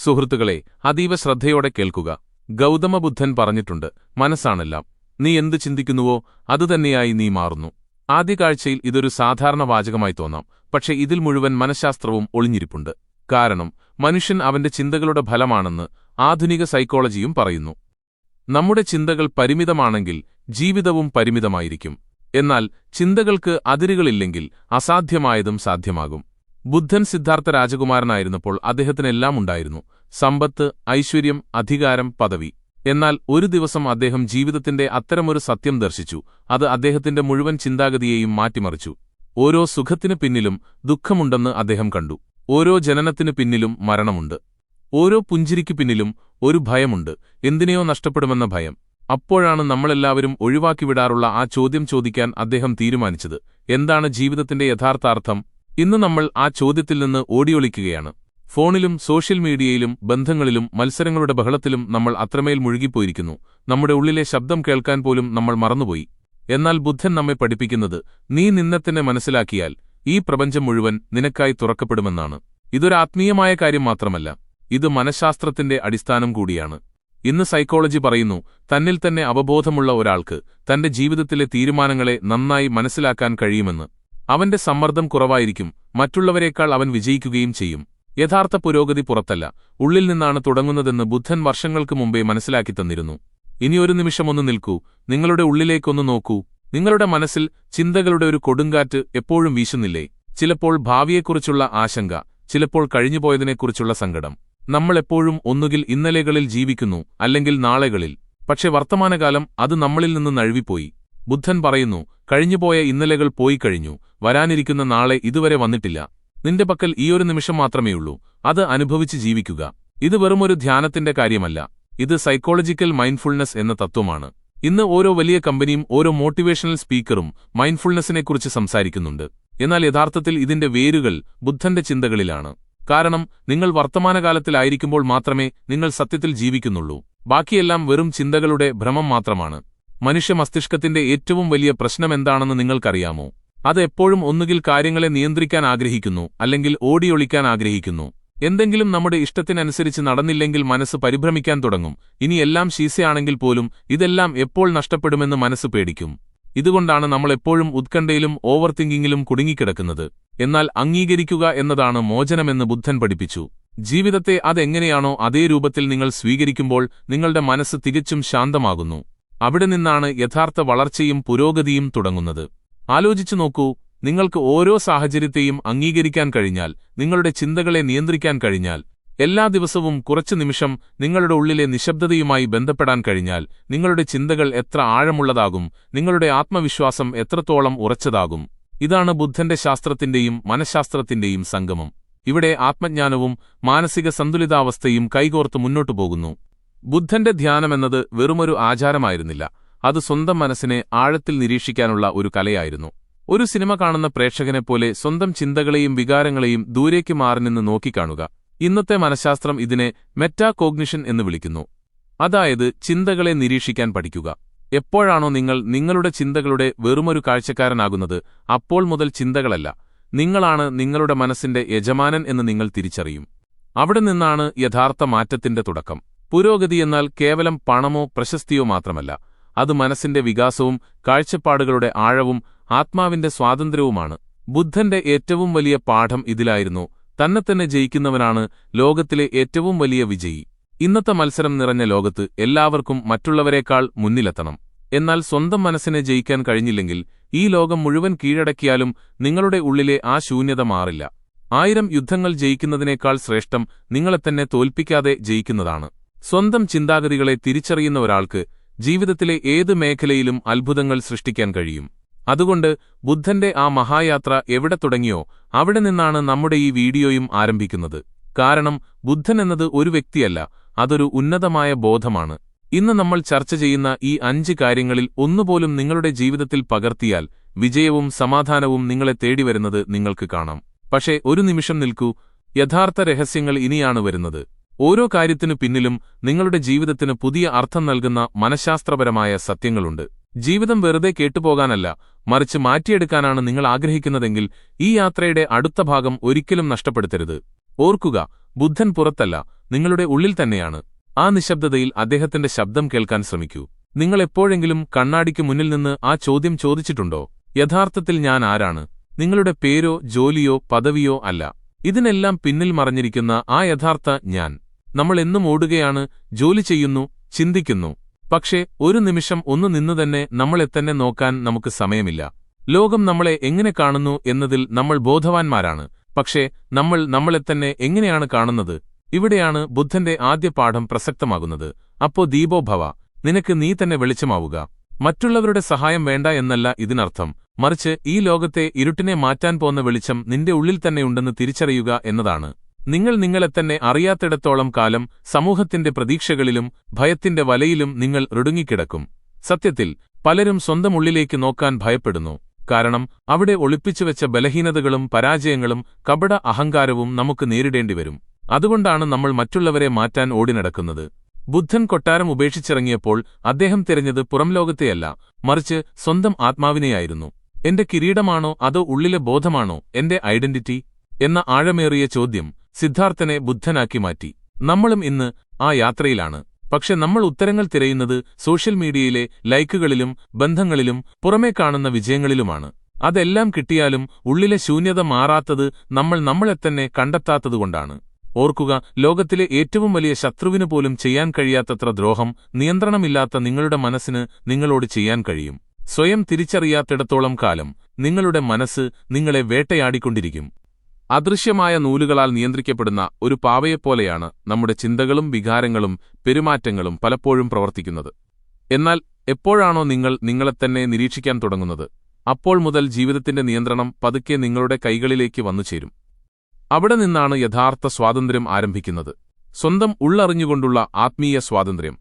സുഹൃത്തുക്കളെ, അതീവ ശ്രദ്ധയോടെ കേൾക്കുക. ഗൗതമബുദ്ധൻ പറഞ്ഞിട്ടുണ്ട്, മനസ്സാണെല്ലാം. നീ എന്ത് ചിന്തിക്കുന്നുവോ അതുതന്നെയായി നീ മാറുന്നു. ആദ്യ കാഴ്ചയിൽ ഇതൊരു സാധാരണ വാചകമായി തോന്നാം, പക്ഷേ ഇതിൽ മുഴുവൻ മനഃശാസ്ത്രവും ഒളിഞ്ഞിരിപ്പുണ്ട്. കാരണം മനുഷ്യൻ അവന്റെ ചിന്തകളുടെ ഫലമാണെന്ന് ആധുനിക സൈക്കോളജിയും പറയുന്നു. നമ്മുടെ ചിന്തകൾ പരിമിതമാണെങ്കിൽ ജീവിതവും പരിമിതമായിരിക്കും. എന്നാൽ ചിന്തകൾക്ക് അതിരുകളില്ലെങ്കിൽ അസാധ്യമായതും സാധ്യമാകും. ബുദ്ധൻ സിദ്ധാർത്ഥ രാജകുമാരനായിരുന്നപ്പോൾ അദ്ദേഹത്തിനെല്ലാം ഉണ്ടായിരുന്നു: സമ്പത്ത്, ഐശ്വര്യം, അധികാരം, പദവി. എന്നാൽ ഒരു ദിവസം അദ്ദേഹം ജീവിതത്തിന്റെ അത്തരമൊരു സത്യം ദർശിച്ചു. അത് അദ്ദേഹത്തിന്റെ മുഴുവൻ ചിന്താഗതിയെയും മാറ്റിമറിച്ചു. ഓരോ സുഖത്തിനു പിന്നിലും ദുഃഖമുണ്ടെന്ന് അദ്ദേഹം കണ്ടു. ഓരോ ജനനത്തിനു പിന്നിലും മരണമുണ്ട്. ഓരോ പുഞ്ചിരിക്കു പിന്നിലും ഒരു ഭയമുണ്ട്, എന്തിനെയോ നഷ്ടപ്പെടുമെന്ന ഭയം. അപ്പോഴാണ് നമ്മളെല്ലാവരും ഒഴിവാക്കിവിടാറുള്ള ആ ചോദ്യം ചോദിക്കാൻ അദ്ദേഹം തീരുമാനിച്ചത്: എന്താണ് ജീവിതത്തിന്റെ യഥാർത്ഥ അർത്ഥം? ഇന്ന് നമ്മൾ ആ ചോദ്യത്തിൽ നിന്ന് ഓടിയൊളിക്കുകയാണ്. ഫോണിലും സോഷ്യൽ മീഡിയയിലും ബന്ധങ്ങളിലും മത്സരങ്ങളുടെ ബഹളത്തിലും നമ്മൾ അത്രമേൽ മുഴുകിപ്പോയിരിക്കുന്നു. നമ്മുടെ ഉള്ളിലെ ശബ്ദം കേൾക്കാൻ പോലും നമ്മൾ മറന്നുപോയി. എന്നാൽ ബുദ്ധൻ നമ്മെ പഠിപ്പിക്കുന്നത്, നീ നിന്നെത്തന്നെ മനസ്സിലാക്കിയാൽ ഈ പ്രപഞ്ചം മുഴുവൻ നിനക്കായി തുറക്കപ്പെടുമെന്നാണ്. ഇതൊരു ആത്മീയമായ കാര്യം മാത്രമല്ല, ഇത് മനഃശാസ്ത്രത്തിന്റെ അടിസ്ഥാനം കൂടിയാണ്. ഇന്ന് സൈക്കോളജി പറയുന്നു, തന്നിൽ തന്നെ അവബോധമുള്ള ഒരാൾക്ക് തന്റെ ജീവിതത്തിലെ തീരുമാനങ്ങളെ നന്നായി മനസ്സിലാക്കാൻ കഴിയുമെന്ന്. അവന്റെ സമ്മർദ്ദം കുറവായിരിക്കും, മറ്റുള്ളവരെക്കാൾ അവൻ വിജയിക്കുകയും ചെയ്യും. യഥാർത്ഥ പുരോഗതി പുറത്തല്ല, ഉള്ളിൽ നിന്നാണ് തുടങ്ങുന്നതെന്ന് ബുദ്ധൻ വർഷങ്ങൾക്ക് മുമ്പേ മനസ്സിലാക്കി തന്നിരുന്നു. ഇനിയൊരു നിമിഷമൊന്ന് നിൽക്കൂ, നിങ്ങളുടെ ഉള്ളിലേക്കൊന്ന് നോക്കൂ. നിങ്ങളുടെ മനസ്സിൽ ചിന്തകളുടെ ഒരു കൊടുങ്കാറ്റ് എപ്പോഴും വീശുന്നില്ലേ? ചിലപ്പോൾ ഭാവിയെക്കുറിച്ചുള്ള ആശങ്ക, ചിലപ്പോൾ കഴിഞ്ഞുപോയതിനെക്കുറിച്ചുള്ള സങ്കടം. നമ്മൾ എപ്പോഴും ഒന്നുകിൽ ഇന്നലെകളിൽ ജീവിക്കുന്നു, അല്ലെങ്കിൽ നാളെകളിൽ. പക്ഷെ വർത്തമാനകാലം അത് നമ്മളിൽ നിന്ന് നഴുവിപ്പോയി. ബുദ്ധൻ പറയുന്നു, കഴിഞ്ഞുപോയ ഇന്നലെകൾ പോയി കഴിഞ്ഞു, വരാനിരിക്കുന്ന നാളെ ഇതുവരെ വന്നിട്ടില്ല. നിന്റെ പക്കൽ ഈയൊരു നിമിഷം മാത്രമേയുള്ളൂ, അത് അനുഭവിച്ച് ജീവിക്കുക. ഇത് വെറുമൊരു ധ്യാനത്തിന്റെ കാര്യമല്ല, ഇത് സൈക്കോളജിക്കൽ മൈൻഡ്ഫുൾനെസ് എന്ന തത്വമാണ്. ഇന്ന് ഓരോ വലിയ കമ്പനിയും ഓരോ മോട്ടിവേഷണൽ സ്പീക്കറും മൈൻഡ്ഫുൾനെസ്സിനെക്കുറിച്ച് സംസാരിക്കുന്നുണ്ട്. എന്നാൽ യഥാർത്ഥത്തിൽ ഇതിന്റെ വേരുകൾ ബുദ്ധന്റെ ചിന്തകളിലാണ്. കാരണം നിങ്ങൾ വർത്തമാനകാലത്തിലായിരിക്കുമ്പോൾ മാത്രമേ നിങ്ങൾ സത്യത്തിൽ ജീവിക്കുന്നുള്ളൂ. ബാക്കിയെല്ലാം വെറും ചിന്തകളുടെ ഭ്രമം മാത്രമാണ്. മനുഷ്യ മസ്തിഷ്കത്തിന്റെ ഏറ്റവും വലിയ പ്രശ്നമെന്താണെന്ന് നിങ്ങൾക്കറിയാമോ? അത് എപ്പോഴും ഒന്നുകിൽ കാര്യങ്ങളെ നിയന്ത്രിക്കാൻ ആഗ്രഹിക്കുന്നു, അല്ലെങ്കിൽ ഓടിയൊളിക്കാൻ ആഗ്രഹിക്കുന്നു. എന്തെങ്കിലും നമ്മുടെ ഇഷ്ടത്തിനനുസരിച്ച് നടന്നില്ലെങ്കിൽ മനസ്സ് പരിഭ്രമിക്കാൻ തുടങ്ങും. ഇനി എല്ലാം ശീസയാണെങ്കിൽ പോലും ഇതെല്ലാം എപ്പോൾ നഷ്ടപ്പെടുമെന്ന് മനസ്സ് പേടിക്കും. ഇതുകൊണ്ടാണ് നമ്മൾ എപ്പോഴും ഉത്കണ്ഠയിലും ഓവർ തിങ്കിങ്ങിലും കുടുങ്ങിക്കിടക്കുന്നത്. എന്നാൽ അംഗീകരിക്കുക എന്നതാണ് മോചനമെന്ന് ബുദ്ധൻ പഠിപ്പിച്ചു. ജീവിതത്തെ അതെങ്ങനെയാണോ അതേ രൂപത്തിൽ നിങ്ങൾ സ്വീകരിക്കുമ്പോൾ നിങ്ങളുടെ മനസ്സ് തികച്ചും ശാന്തമാകുന്നു. അവിടെ നിന്നാണ് യഥാർത്ഥ വളർച്ചയും പുരോഗതിയും തുടങ്ങുന്നത്. ആലോചിച്ചു നോക്കൂ, നിങ്ങൾക്ക് ഓരോ സാഹചര്യത്തെയും അംഗീകരിക്കാൻ കഴിഞ്ഞാൽ, നിങ്ങളുടെ ചിന്തകളെ നിയന്ത്രിക്കാൻ കഴിഞ്ഞാൽ, എല്ലാ ദിവസവും കുറച്ചു നിമിഷം നിങ്ങളുടെ ഉള്ളിലെ നിശബ്ദതയുമായി ബന്ധപ്പെടാൻ കഴിഞ്ഞാൽ, നിങ്ങളുടെ ചിന്തകൾ എത്ര ആഴമുള്ളതാകും, നിങ്ങളുടെ ആത്മവിശ്വാസം എത്രത്തോളം ഉറച്ചതാകും. ഇതാണ് ബുദ്ധന്റെ ശാസ്ത്രത്തിന്റെയും മനഃശാസ്ത്രത്തിന്റെയും സംഗമം. ഇവിടെ ആത്മജ്ഞാനവും മാനസിക സന്തുലിതാവസ്ഥയും കൈകോർത്ത് മുന്നോട്ടു പോകുന്നു. ബുദ്ധന്റെ ധ്യാനമെന്നത് വെറുമൊരു ആചാരമായിരുന്നില്ല, അത് സ്വന്തം മനസ്സിനെ ആഴത്തിൽ നിരീക്ഷിക്കാനുള്ള ഒരു കലയായിരുന്നു. ഒരു സിനിമ കാണുന്ന പ്രേക്ഷകനെപ്പോലെ സ്വന്തം ചിന്തകളെയും വികാരങ്ങളെയും ദൂരേക്ക് മാറി നിന്ന് നോക്കിക്കാണുക. ഇന്നത്തെ മനഃശാസ്ത്രം ഇതിനെ മെറ്റാകോഗ്നിഷൻ എന്ന് വിളിക്കുന്നു. അതായത് ചിന്തകളെ നിരീക്ഷിക്കാൻ പഠിക്കുക. എപ്പോഴാണോ നിങ്ങൾ നിങ്ങളുടെ ചിന്തകളുടെ വെറുമൊരു കാഴ്ചക്കാരനാകുന്നത്, അപ്പോൾ മുതൽ ചിന്തകളല്ല, നിങ്ങളാണ് നിങ്ങളുടെ മനസ്സിന്റെ യജമാനൻ എന്ന് നിങ്ങൾ തിരിച്ചറിയും. അവിടെ നിന്നാണ് യഥാർത്ഥ മാറ്റത്തിന്റെ തുടക്കം. പുരോഗതി എന്നാൽ കേവലം പണമോ പ്രശസ്തിയോ മാത്രമല്ല, അത് മനസ്സിന്റെ വികാസവും കാഴ്ചപ്പാടുകളുടെ ആഴവും ആത്മാവിന്റെ സ്വാതന്ത്ര്യവുമാണ്. ബുദ്ധന്റെ ഏറ്റവും വലിയ പാഠം ഇതിലായിരുന്നു: തന്നെത്തന്നെ ജയിക്കുന്നവനാണ് ലോകത്തിലെ ഏറ്റവും വലിയ വിജയി. ഇന്നത്തെ മത്സരം നിറഞ്ഞ ലോകത്ത് എല്ലാവർക്കും മറ്റുള്ളവരെക്കാൾ മുന്നിലെത്തണം. എന്നാൽ സ്വന്തം മനസ്സിനെ ജയിക്കാൻ കഴിഞ്ഞില്ലെങ്കിൽ ഈ ലോകം മുഴുവൻ കീഴടക്കിയാലും നിങ്ങളുടെ ഉള്ളിലെ ആ ശൂന്യത മാറില്ല. 1000 യുദ്ധങ്ങൾ ജയിക്കുന്നതിനേക്കാൾ ശ്രേഷ്ഠം നിങ്ങളെത്തന്നെ തോൽപ്പിക്കാതെ ജയിക്കുന്നതാണ്. സ്വന്തം ചിന്താഗതികളെ തിരിച്ചറിയുന്ന ഒരാൾക്ക് ജീവിതത്തിലെ ഏത് മേഖലയിലും അത്ഭുതങ്ങൾ സൃഷ്ടിക്കാൻ കഴിയും. അതുകൊണ്ട് ബുദ്ധന്റെ ആ മഹായാത്ര എവിടെ തുടങ്ങിയോ അവിടെ നിന്നാണ് നമ്മുടെ ഈ വീഡിയോയും ആരംഭിക്കുന്നത്. കാരണം ബുദ്ധൻ എന്നത് ഒരു വ്യക്തിയല്ല, അതൊരു ഉന്നതമായ ബോധമാണ്. ഇന്ന് നമ്മൾ ചർച്ച ചെയ്യുന്ന ഈ 5 കാര്യങ്ങളിൽ ഒന്നുപോലും നിങ്ങളുടെ ജീവിതത്തിൽ പകർത്തിയാൽ വിജയവും സമാധാനവും നിങ്ങളെ തേടിവരുന്നത് നിങ്ങൾക്ക് കാണാം. പക്ഷേ ഒരു നിമിഷം നിൽക്കൂ, യഥാർത്ഥ രഹസ്യങ്ങൾ ഇനിയാണ് വരുന്നത്. ഓരോ കാര്യത്തിനു പിന്നിലും നിങ്ങളുടെ ജീവിതത്തിന് പുതിയ അർത്ഥം നൽകുന്ന മനഃശാസ്ത്രപരമായ സത്യങ്ങളുണ്ട്. ജീവിതം വെറുതെ കേട്ടുപോകാനല്ല, മറിച്ച് മാറ്റിയെടുക്കാനാണ് നിങ്ങൾ ആഗ്രഹിക്കുന്നതെങ്കിൽ ഈ യാത്രയുടെ അടുത്ത ഭാഗം ഒരിക്കലും നഷ്ടപ്പെടുത്തരുത്. ഓർക്കുക, ബുദ്ധൻ പുറത്തല്ല, നിങ്ങളുടെ ഉള്ളിൽ തന്നെയാണ്. ആ നിശബ്ദതയിൽ അദ്ദേഹത്തിന്റെ ശബ്ദം കേൾക്കാൻ ശ്രമിക്കൂ. നിങ്ങൾ എപ്പോഴെങ്കിലും കണ്ണാടിക്ക് മുന്നിൽ നിന്ന് ആ ചോദ്യം ചോദിച്ചിട്ടുണ്ടോ? യഥാർത്ഥത്തിൽ ഞാൻ ആരാണ്? നിങ്ങളുടെ പേരോ ജോലിയോ പദവിയോ അല്ല. ഇതിനെല്ലാം പിന്നിൽ മറഞ്ഞിരിക്കുന്ന ആ യഥാർത്ഥ ഞാൻ. നമ്മൾ എന്നും ഓടുകയാണ്, ജോലി ചെയ്യുന്നു, ചിന്തിക്കുന്നു. പക്ഷേ ഒരു നിമിഷം ഒന്നു നിന്നുതന്നെ നമ്മളെത്തന്നെ നോക്കാൻ നമുക്ക് സമയമില്ല. ലോകം നമ്മളെ എങ്ങനെ കാണുന്നു എന്നതിൽ നമ്മൾ ബോധവാന്മാരാണ്. പക്ഷേ നമ്മൾ നമ്മളെത്തന്നെ എങ്ങനെയാണ് കാണുന്നത്? ഇവിടെയാണ് ബുദ്ധന്റെ ആദ്യ പാഠം പ്രസക്തമാകുന്നത്. അപ്പോ ദീപോ ഭവ, നിനക്ക് നീ തന്നെ വെളിച്ചമാവുക. മറ്റുള്ളവരുടെ സഹായം വേണ്ട എന്നല്ല ഇതിനർത്ഥം. മറിച്ച് ഈ ലോകത്തെ ഇരുട്ടിനെ മാറ്റാൻ പോന്ന വെളിച്ചം നിന്റെ ഉള്ളിൽ തന്നെയുണ്ടെന്ന് തിരിച്ചറിയുക എന്നതാണ്. നിങ്ങൾ നിങ്ങളെത്തന്നെ അറിയാത്തിടത്തോളം കാലം സമൂഹത്തിന്റെ പ്രതീക്ഷകളിലും ഭയത്തിന്റെ വലയിലും നിങ്ങൾ റുടുങ്ങിക്കിടക്കും. സത്യത്തിൽ പലരും സ്വന്തം ഉള്ളിലേക്ക് നോക്കാൻ ഭയപ്പെടുന്നു. കാരണം അവിടെ ഒളിപ്പിച്ചുവെച്ച ബലഹീനതകളും പരാജയങ്ങളും കപട അഹങ്കാരവും നമുക്ക് നേരിടേണ്ടിവരും. അതുകൊണ്ടാണ് നമ്മൾ മറ്റുള്ളവരെ മാറ്റാൻ ഓടിനടക്കുന്നത്. ബുദ്ധൻ കൊട്ടാരം ഉപേക്ഷിച്ചിറങ്ങിയപ്പോൾ അദ്ദേഹം തിരഞ്ഞത് പുറംലോകത്തെയല്ല, മറിച്ച് സ്വന്തം ആത്മാവിനെയായിരുന്നു. എന്റെ കിരീടമാണോ അതോ ഉള്ളിലെ ബോധമാണോ എന്റെ ഐഡന്റിറ്റി എന്ന ആഴമേറിയ ചോദ്യം സിദ്ധാർത്ഥനെ ബുദ്ധനാക്കി മാറ്റി. നമ്മളും ഇന്ന് ആ യാത്രയിലാണ്. പക്ഷെ നമ്മൾ ഉത്തരങ്ങൾ തിരയുന്നത് സോഷ്യൽ മീഡിയയിലെ ലൈക്കുകളിലും ബന്ധങ്ങളിലും പുറമേ കാണുന്ന വിജയങ്ങളിലുമാണ്. അതെല്ലാം കിട്ടിയാലും ഉള്ളിലെ ശൂന്യത മാറാത്തത് നമ്മൾ നമ്മളെത്തന്നെ കണ്ടെത്താത്തതുകൊണ്ടാണ്. ഓർക്കുക, ലോകത്തിലെ ഏറ്റവും വലിയ ശത്രുവിനു പോലും ചെയ്യാൻ കഴിയാത്തത്ര ദ്രോഹം നിയന്ത്രണമില്ലാത്ത നിങ്ങളുടെ മനസ്സിന് നിങ്ങളോട് ചെയ്യാൻ കഴിയും. സ്വയം തിരിച്ചറിയാത്തിടത്തോളം കാലം നിങ്ങളുടെ മനസ്സ് നിങ്ങളെ വേട്ടയാടിക്കൊണ്ടിരിക്കും. അദൃശ്യമായ നൂലുകളാൽ നിയന്ത്രിക്കപ്പെടുന്ന ഒരു പാവയെപ്പോലെയാണ് നമ്മുടെ ചിന്തകളും വികാരങ്ങളും പെരുമാറ്റങ്ങളും പലപ്പോഴും പ്രവർത്തിക്കുന്നത്. എന്നാൽ എപ്പോഴാണോ നിങ്ങൾ നിങ്ങളെത്തന്നെ നിരീക്ഷിക്കാൻ തുടങ്ങുന്നത്, അപ്പോൾ മുതൽ ജീവിതത്തിന്റെ നിയന്ത്രണം പതുക്കെ നിങ്ങളുടെ കൈകളിലേക്ക് വന്നുചേരും. അവിടെ നിന്നാണ് യഥാർത്ഥ സ്വാതന്ത്ര്യം ആരംഭിക്കുന്നത്. സ്വന്തം ഉള്ളറിഞ്ഞുകൊണ്ടുള്ള ആത്മീയ സ്വാതന്ത്ര്യം.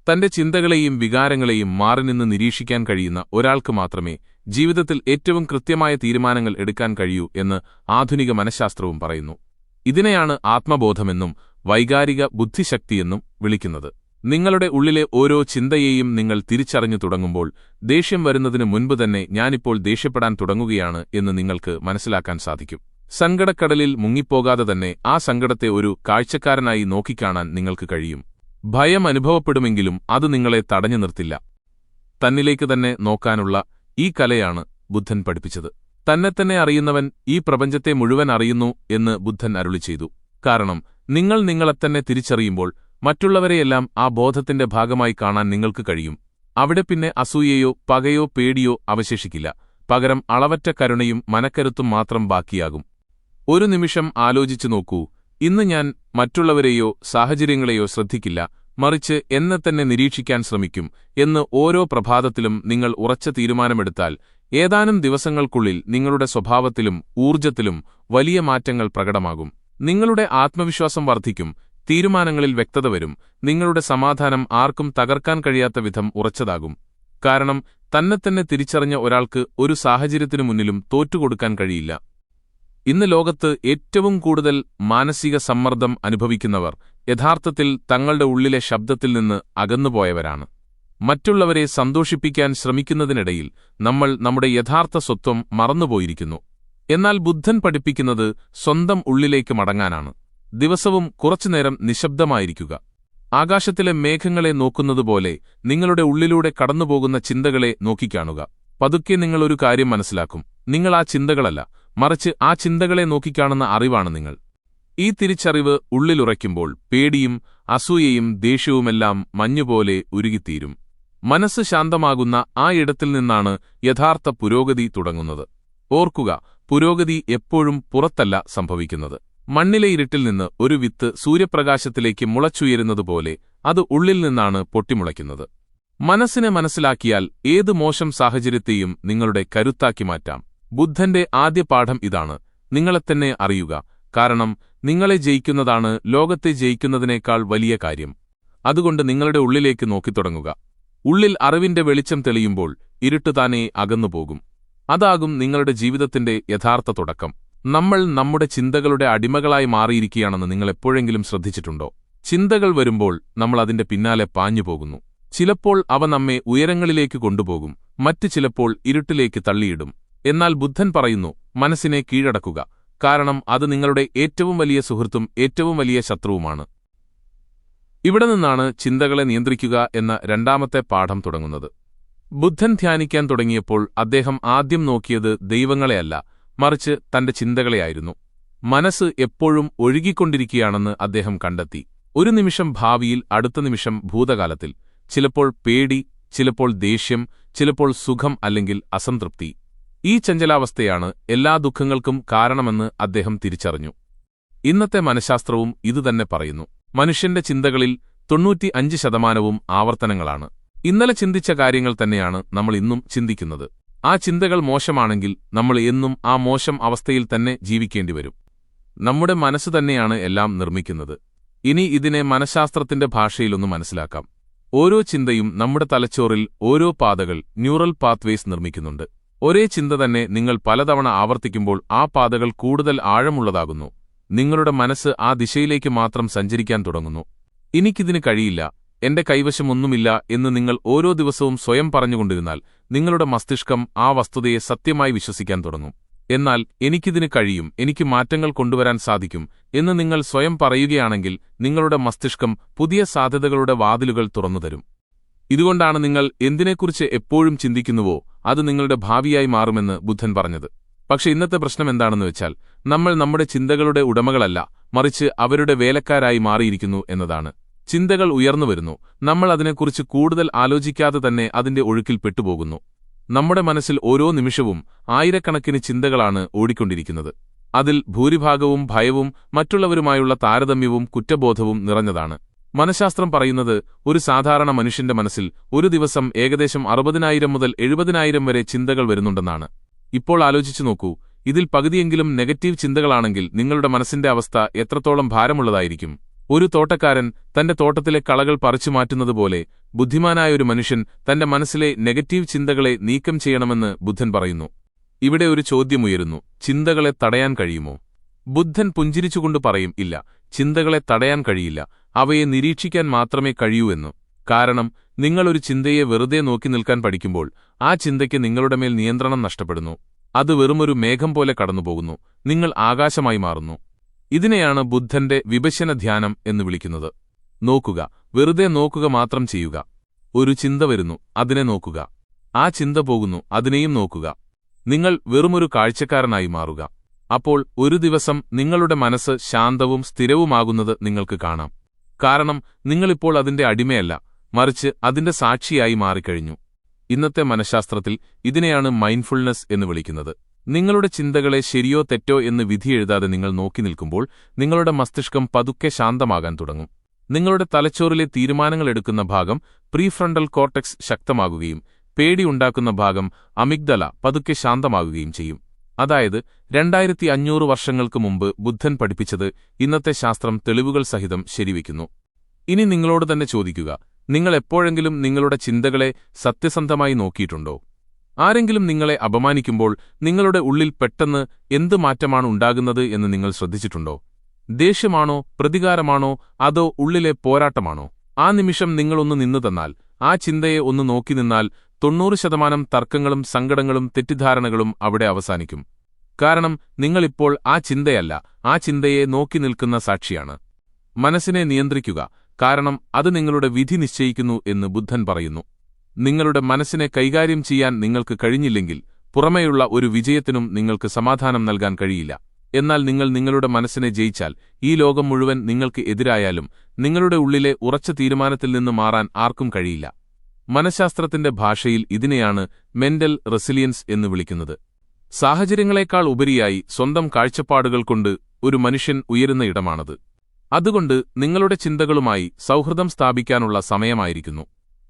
തന്റെ ചിന്തകളെയും വികാരങ്ങളെയും മാറിനിന്ന് നിരീക്ഷിക്കാൻ കഴിയുന്ന ഒരാൾക്ക് മാത്രമേ ജീവിതത്തിൽ ഏറ്റവും കൃത്യമായ തീരുമാനങ്ങൾ എടുക്കാൻ കഴിയൂ എന്ന് ആധുനിക മനഃശാസ്ത്രവും പറയുന്നു. ഇതിനെയാണ് ആത്മബോധമെന്നും വൈകാരിക ബുദ്ധിശക്തിയെന്നും വിളിക്കുന്നത്. നിങ്ങളുടെ ഉള്ളിലെ ഓരോ ചിന്തയെയും നിങ്ങൾ തിരിച്ചറിഞ്ഞു തുടങ്ങുമ്പോൾ ദേഷ്യം വരുന്നതിനു മുൻപ് തന്നെ ഞാനിപ്പോൾ ദേഷ്യപ്പെടാൻ തുടങ്ങുകയാണ് എന്ന് നിങ്ങൾക്ക് മനസ്സിലാക്കാൻ സാധിക്കും. സങ്കടക്കടലിൽ മുങ്ങിപ്പോകാതെ തന്നെ ആ സങ്കടത്തെ ഒരു കാഴ്ചക്കാരനായി നോക്കിക്കാണാൻ നിങ്ങൾക്ക് കഴിയും. ഭയം അനുഭവപ്പെടുമെങ്കിലും അത് നിങ്ങളെ തടഞ്ഞു നിർത്തില്ല. തന്നിലേക്ക് തന്നെ നോക്കാനുള്ള ഈ കലയാണ് ബുദ്ധൻ പഠിപ്പിച്ചത്. തന്നെത്തന്നെ അറിയുന്നവൻ ഈ പ്രപഞ്ചത്തെ മുഴുവൻ അറിയുന്നു എന്ന് ബുദ്ധൻ അരുളി ചെയ്തു. കാരണം നിങ്ങൾ നിങ്ങളെത്തന്നെ തിരിച്ചറിയുമ്പോൾ മറ്റുള്ളവരെയെല്ലാം ആ ബോധത്തിന്റെ ഭാഗമായി കാണാൻ നിങ്ങൾക്ക് കഴിയും. അവിടെ പിന്നെ അസൂയയോ പകയോ പേടിയോ അവശേഷിക്കില്ല. പകരം അളവറ്റ കരുണയും മനക്കരുത്തും മാത്രം ബാക്കിയാകും. ഒരു നിമിഷം ആലോചിച്ചു നോക്കൂ, ഇന്ന് ഞാൻ മറ്റുള്ളവരെയോ സാഹചര്യങ്ങളെയോ ശ്രദ്ധിക്കില്ല, മറിച്ച് എന്നെ തന്നെ നിരീക്ഷിക്കാൻ ശ്രമിക്കും എന്ന് ഓരോ പ്രഭാതത്തിലും നിങ്ങൾ ഉറച്ച തീരുമാനമെടുത്താൽ ഏതാനും ദിവസങ്ങൾക്കുള്ളിൽ നിങ്ങളുടെ സ്വഭാവത്തിലും ഊർജ്ജത്തിലും വലിയ മാറ്റങ്ങൾ പ്രകടമാകും. നിങ്ങളുടെ ആത്മവിശ്വാസം വർദ്ധിക്കും, തീരുമാനങ്ങളിൽ വ്യക്തത വരും, നിങ്ങളുടെ സമാധാനം ആർക്കും തകർക്കാൻ കഴിയാത്ത വിധം ഉറച്ചതാകും. കാരണം തന്നെത്തന്നെ തിരിച്ചറിഞ്ഞ ഒരാൾക്ക് ഒരു സാഹചര്യത്തിനു മുന്നിലും തോറ്റുകൊടുക്കാൻ കഴിയില്ല. ഇന്ന് ലോകത്ത് ഏറ്റവും കൂടുതൽ മാനസിക സമ്മർദ്ദം അനുഭവിക്കുന്നവർ യഥാർത്ഥത്തിൽ തങ്ങളുടെ ഉള്ളിലെ ശബ്ദത്തിൽ നിന്ന് അകന്നുപോയവരാണ്. മറ്റുള്ളവരെ സന്തോഷിപ്പിക്കാൻ ശ്രമിക്കുന്നതിനിടയിൽ നമ്മൾ നമ്മുടെ യഥാർത്ഥ സ്വത്വം മറന്നുപോയിരിക്കുന്നു. എന്നാൽ ബുദ്ധൻ പഠിപ്പിക്കുന്നത് സ്വന്തം ഉള്ളിലേക്ക് മടങ്ങാനാണ്. ദിവസവും കുറച്ചുനേരം നിശബ്ദമായിരിക്കുക. ആകാശത്തിലെ മേഘങ്ങളെ നോക്കുന്നതുപോലെ നിങ്ങളുടെ ഉള്ളിലൂടെ കടന്നുപോകുന്ന ചിന്തകളെ നോക്കിക്കാണുക. പതുക്കെ നിങ്ങളൊരു കാര്യം മനസ്സിലാക്കും, നിങ്ങൾ ആ ചിന്തകളല്ല, മറിച്ച് ആ ചിന്തകളെ നോക്കിക്കാണുന്ന അറിവാണ് നിങ്ങൾ. ഈ തിരിച്ചറിവ് ഉള്ളിലുറയ്ക്കുമ്പോൾ പേടിയും അസൂയയും ദേഷ്യവുമെല്ലാം മഞ്ഞുപോലെ ഉരുകിത്തീരും. മനസ്സ് ശാന്തമാകുന്ന ആ ഇടത്തിൽ നിന്നാണ് യഥാർത്ഥ പുരോഗതി തുടങ്ങുന്നത്. ഓർക്കുക, പുരോഗതി എപ്പോഴും പുറത്തല്ല സംഭവിക്കുന്നത്. മണ്ണിലെ ഇരുട്ടിൽ നിന്ന് ഒരു വിത്ത് സൂര്യപ്രകാശത്തിലേക്ക് മുളച്ചുയരുന്നതുപോലെ അത് ഉള്ളിൽ നിന്നാണ് പൊട്ടിമുളയ്ക്കുന്നത്. മനസ്സിനെ മനസ്സിലാക്കിയാൽ ഏത് മോശം സാഹചര്യത്തെയും നിങ്ങളുടെ കരുത്താക്കി മാറ്റാം. ബുദ്ധന്റെ ആദ്യ പാഠം ഇതാണ്: നിങ്ങളെത്തന്നെ അറിയുക. കാരണം നിങ്ങളെ ജയിക്കുന്നതാണ് ലോകത്തെ ജയിക്കുന്നതിനേക്കാൾ വലിയ കാര്യം. അതുകൊണ്ട് നിങ്ങളുടെ ഉള്ളിലേക്ക് നോക്കിത്തുടങ്ങുക. ഉള്ളിൽ അറിവിന്റെ വെളിച്ചം തെളിയുമ്പോൾ ഇരുട്ട് താനേ അകന്നുപോകും. അതാകും നിങ്ങളുടെ ജീവിതത്തിന്റെ യഥാർത്ഥ തുടക്കം. നമ്മൾ നമ്മുടെ ചിന്തകളുടെ അടിമകളായി മാറിയിരിക്കുകയാണെന്ന് നിങ്ങൾ എപ്പോഴെങ്കിലും ശ്രദ്ധിച്ചിട്ടുണ്ടോ? ചിന്തകൾ വരുമ്പോൾ നമ്മൾ അതിന്റെ പിന്നാലെ പാഞ്ഞുപോകുന്നു. ചിലപ്പോൾ അവ നമ്മെ ഉയരങ്ങളിലേക്ക് കൊണ്ടുപോകും, മറ്റു ചിലപ്പോൾ ഇരുട്ടിലേക്ക് തള്ളിയിടും. എന്നാൽ ബുദ്ധൻ പറയുന്നു, മനസ്സിനെ കീഴടക്കുക. കാരണം അത് നിങ്ങളുടെ ഏറ്റവും വലിയ സുഹൃത്തും ഏറ്റവും വലിയ ശത്രുവുമാണ്. ഇവിടെ നിന്നാണ് ചിന്തകളെ നിയന്ത്രിക്കുക എന്ന രണ്ടാമത്തെ പാഠം തുടങ്ങുന്നത്. ബുദ്ധൻ ധ്യാനിക്കാൻ തുടങ്ങിയപ്പോൾ അദ്ദേഹം ആദ്യം നോക്കിയത് ദൈവങ്ങളെയല്ല, മറിച്ച് തന്റെ ചിന്തകളെയായിരുന്നു. മനസ്സ് എപ്പോഴും ഒഴുകിക്കൊണ്ടിരിക്കുകയാണെന്ന് അദ്ദേഹം കണ്ടെത്തി. ഒരു നിമിഷം ഭാവിയിൽ, അടുത്ത നിമിഷം ഭൂതകാലത്തിൽ, ചിലപ്പോൾ പേടി, ചിലപ്പോൾ ദേഷ്യം, ചിലപ്പോൾ സുഖം അല്ലെങ്കിൽ അസംതൃപ്തി. ഈ ചഞ്ചലാവസ്ഥയാണ് എല്ലാ ദുഃഖങ്ങൾക്കും കാരണമെന്ന് അദ്ദേഹം തിരിച്ചറിഞ്ഞു. ഇന്നത്തെ മനഃശാസ്ത്രവും ഇതുതന്നെ പറയുന്നു. മനുഷ്യന്റെ ചിന്തകളിൽ 95% ആവർത്തനങ്ങളാണ്. ഇന്നലെ ചിന്തിച്ച കാര്യങ്ങൾ തന്നെയാണ് നമ്മൾ ഇന്നും ചിന്തിക്കുന്നത്. ആ ചിന്തകൾ മോശമാണെങ്കിൽ നമ്മൾ എന്നും ആ മോശം അവസ്ഥയിൽ തന്നെ ജീവിക്കേണ്ടിവരും. നമ്മുടെ മനസ്സ് തന്നെയാണ് എല്ലാം നിർമ്മിക്കുന്നത്. ഇനി ഇതിനെ മനഃശാസ്ത്രത്തിന്റെ ഭാഷയിലൊന്ന് മനസ്സിലാക്കാം. ഓരോ ചിന്തയും നമ്മുടെ തലച്ചോറിൽ ഓരോ പാതകൾ, ന്യൂറൽ പാത്വേസ് നിർമ്മിക്കുന്നുണ്ട്. ഒരേ ചിന്ത തന്നെ നിങ്ങൾ പലതവണ ആവർത്തിക്കുമ്പോൾ ആ പാതകൾ കൂടുതൽ ആഴമുള്ളതാകുന്നു. നിങ്ങളുടെ മനസ്സ് ആ ദിശയിലേക്ക് മാത്രം സഞ്ചരിക്കാൻ തുടങ്ങുന്നു. എനിക്കിതിന് കഴിയില്ല, എന്റെ കൈവശമൊന്നുമില്ല എന്ന് നിങ്ങൾ ഓരോ ദിവസവും സ്വയം പറഞ്ഞുകൊണ്ടിരുന്നാൽ നിങ്ങളുടെ മസ്തിഷ്കം ആ വസ്തുതയെ സത്യമായി വിശ്വസിക്കാൻ തുടങ്ങും. എന്നാൽ എനിക്കിതിന് കഴിയും, എനിക്ക് മാറ്റങ്ങൾ കൊണ്ടുവരാൻ സാധിക്കും എന്ന് നിങ്ങൾ സ്വയം പറയുകയാണെങ്കിൽ നിങ്ങളുടെ മസ്തിഷ്കം പുതിയ സാധ്യതകളുടെ വാതിലുകൾ തുറന്നുതരും. ഇതുകൊണ്ടാണ് നിങ്ങൾ എന്തിനെക്കുറിച്ച് എപ്പോഴും ചിന്തിക്കുന്നുവോ അത് നിങ്ങളുടെ ഭാവിയായി മാറുമെന്ന് ബുദ്ധൻ പറഞ്ഞത്. പക്ഷെ ഇന്നത്തെ പ്രശ്നം എന്താണെന്ന് വെച്ചാൽ നമ്മൾ നമ്മുടെ ചിന്തകളുടെ ഉടമകളല്ല, മറിച്ച് അവരുടെ വേലക്കാരായി മാറിയിരിക്കുന്നു എന്നതാണ്. ചിന്തകൾ ഉയർന്നുവരുന്നു, നമ്മൾ അതിനെക്കുറിച്ച് കൂടുതൽ ആലോചിക്കാതെ തന്നെ അതിന്റെ ഒഴുക്കിൽ പെട്ടുപോകുന്നു. നമ്മുടെ മനസ്സിൽ ഓരോ നിമിഷവും ആയിരക്കണക്കിന് ചിന്തകളാണ് ഓടിക്കൊണ്ടിരിക്കുന്നത്. അതിൽ ഭൂരിഭാഗവും ഭയവും മറ്റുള്ളവരുമായുള്ള താരതമ്യവും കുറ്റബോധവും നിറഞ്ഞതാണ്. മനഃശാസ്ത്രം പറയുന്നത് ഒരു സാധാരണ മനുഷ്യന്റെ മനസ്സിൽ ഒരു ദിവസം ഏകദേശം 60,000 മുതൽ 70,000 വരെ ചിന്തകൾ വരുന്നുണ്ടെന്നാണ്. ഇപ്പോൾ ആലോചിച്ചു നോക്കൂ, ഇതിൽ പകുതിയെങ്കിലും നെഗറ്റീവ് ചിന്തകളാണെങ്കിൽ നിങ്ങളുടെ മനസ്സിന്റെ അവസ്ഥ എത്രത്തോളം ഭാരമുള്ളതായിരിക്കും. ഒരു തോട്ടക്കാരൻ തന്റെ തോട്ടത്തിലെ കളകൾ പറിച്ചുമാറ്റുന്നതുപോലെ ബുദ്ധിമാനായ ഒരു മനുഷ്യൻ തന്റെ മനസ്സിലെ നെഗറ്റീവ് ചിന്തകളെ നീക്കം ചെയ്യണമെന്ന് ബുദ്ധൻ പറയുന്നു. ഇവിടെ ഒരു ചോദ്യമുയരുന്നു: ചിന്തകളെ തടയാൻ കഴിയുമോ? ബുദ്ധൻ പുഞ്ചിരിച്ചുകൊണ്ട് പറയും, ഇല്ല, ചിന്തകളെ തടയാൻ കഴിയില്ല, അവയെ നിരീക്ഷിക്കാൻ മാത്രമേ കഴിയൂ എന്ന്. കാരണം നിങ്ങളൊരു ചിന്തയെ വെറുതെ നോക്കി നിൽക്കാൻ പഠിക്കുമ്പോൾ ആ ചിന്തയ്ക്ക് നിങ്ങളുടെ മേൽ നിയന്ത്രണം നഷ്ടപ്പെടുന്നു. അത് വെറുമൊരു മേഘം പോലെ കടന്നുപോകുന്നു, നിങ്ങൾ ആകാശമായി മാറുന്നു. ഇതിനെയാണ് ബുദ്ധന്റെ വിപശ്യന ധ്യാനം എന്ന് വിളിക്കുന്നത്. നോക്കുക, വെറുതെ നോക്കുക മാത്രം ചെയ്യുക. ഒരു ചിന്ത വരുന്നു, അതിനെ നോക്കുക. ആ ചിന്ത പോകുന്നു, അതിനെയും നോക്കുക. നിങ്ങൾ വെറുമൊരു കാഴ്ചക്കാരനായി മാറുക. അപ്പോൾ ഒരു ദിവസം നിങ്ങളുടെ മനസ്സ് ശാന്തവും സ്ഥിരവുമാകുന്നത് നിങ്ങൾക്ക് കാണാം. കാരണം നിങ്ങളിപ്പോൾ അതിന്റെ അടിമയല്ല, മറിച്ച് അതിന്റെ സാക്ഷിയായി മാറിക്കഴിഞ്ഞു. ഇന്നത്തെ മനഃശാസ്ത്രത്തിൽ ഇതിനെയാണ് മൈൻഡ്ഫുൾനെസ് എന്ന് വിളിക്കുന്നത്. നിങ്ങളുടെ ചിന്തകളെ ശരിയോ തെറ്റോ എന്ന് വിധിയെഴുതാതെ നിങ്ങൾ നോക്കി നിൽക്കുമ്പോൾ നിങ്ങളുടെ മസ്തിഷ്കം പതുക്കെ ശാന്തമാകാൻ തുടങ്ങും. നിങ്ങളുടെ തലച്ചോറിലെ തീരുമാനങ്ങളെടുക്കുന്ന ഭാഗം പ്രീഫ്രണ്ടൽ കോർട്ടെക്സ് ശക്തമാകുകയും പേടിയുണ്ടാക്കുന്ന ഭാഗം അമിഗ്ദല പതുക്കെ ശാന്തമാകുകയും ചെയ്യും. അതായത് 2500 വർഷങ്ങൾക്ക് മുമ്പ് ബുദ്ധൻ പഠിപ്പിച്ചത് ഇന്നത്തെ ശാസ്ത്രം തെളിവുകൾ സഹിതം ശരിവയ്ക്കുന്നു. ഇനി നിങ്ങളോട് തന്നെ ചോദിക്കുക, നിങ്ങൾ എപ്പോഴെങ്കിലും നിങ്ങളുടെ ചിന്തകളെ സത്യസന്ധമായി നോക്കിയിട്ടുണ്ടോ? ആരെങ്കിലും നിങ്ങളെ അപമാനിക്കുമ്പോൾ നിങ്ങളുടെ ഉള്ളിൽ പെട്ടെന്ന് എന്ത് മാറ്റമാണ് ഉണ്ടാകുന്നത് എന്ന് നിങ്ങൾ ശ്രദ്ധിച്ചിട്ടുണ്ടോ? ദേഷ്യമാണോ, പ്രതികാരമാണോ, അതോ ഉള്ളിലെ പോരാട്ടമാണോ? ആ നിമിഷം നിങ്ങളൊന്ന് നിന്നു തന്നാൽ, ആ ചിന്തയെ ഒന്ന് നോക്കി നിന്നാൽ 90% തർക്കങ്ങളും സങ്കടങ്ങളും തെറ്റിദ്ധാരണകളും അവിടെ അവസാനിക്കും. കാരണം നിങ്ങളിപ്പോൾ ആ ചിന്തയല്ല, ആ ചിന്തയെ നോക്കി നിൽക്കുന്ന സാക്ഷിയാണ്. മനസ്സിനെ നിയന്ത്രിക്കുക, കാരണം അത് നിങ്ങളുടെ വിധി നിശ്ചയിക്കുന്നു എന്ന് ബുദ്ധൻ പറയുന്നു. നിങ്ങളുടെ മനസ്സിനെ കൈകാര്യം ചെയ്യാൻ നിങ്ങൾക്ക് കഴിഞ്ഞില്ലെങ്കിൽ പുറമേയുള്ള ഒരു വിജയത്തിനും നിങ്ങൾക്ക് സമാധാനം നൽകാൻ കഴിയില്ല. എന്നാൽ നിങ്ങൾ നിങ്ങളുടെ മനസ്സിനെ ജയിച്ചാൽ ഈ ലോകം മുഴുവൻ നിങ്ങൾക്ക് എതിരായാലും നിങ്ങളുടെ ഉള്ളിലെ ഉറച്ച തീരുമാനത്തിൽ നിന്ന് മാറാൻ ആർക്കും കഴിയില്ല. മനഃശാസ്ത്രത്തിന്റെ ഭാഷയിൽ ഇതിനെയാണ് മെന്റൽ റെസിലിയൻസ് എന്ന് വിളിക്കുന്നത്. സാഹചര്യങ്ങളെക്കാൾ ഉപരിയായി സ്വന്തം കാഴ്ചപ്പാടുകൾ കൊണ്ട് ഒരു മനുഷ്യൻ ഉയരുന്ന ഇടമാണത്. അതുകൊണ്ട് നിങ്ങളുടെ ചിന്തകളുമായി സൗഹൃദം സ്ഥാപിക്കാനുള്ള സമയമായിരിക്കുന്നു.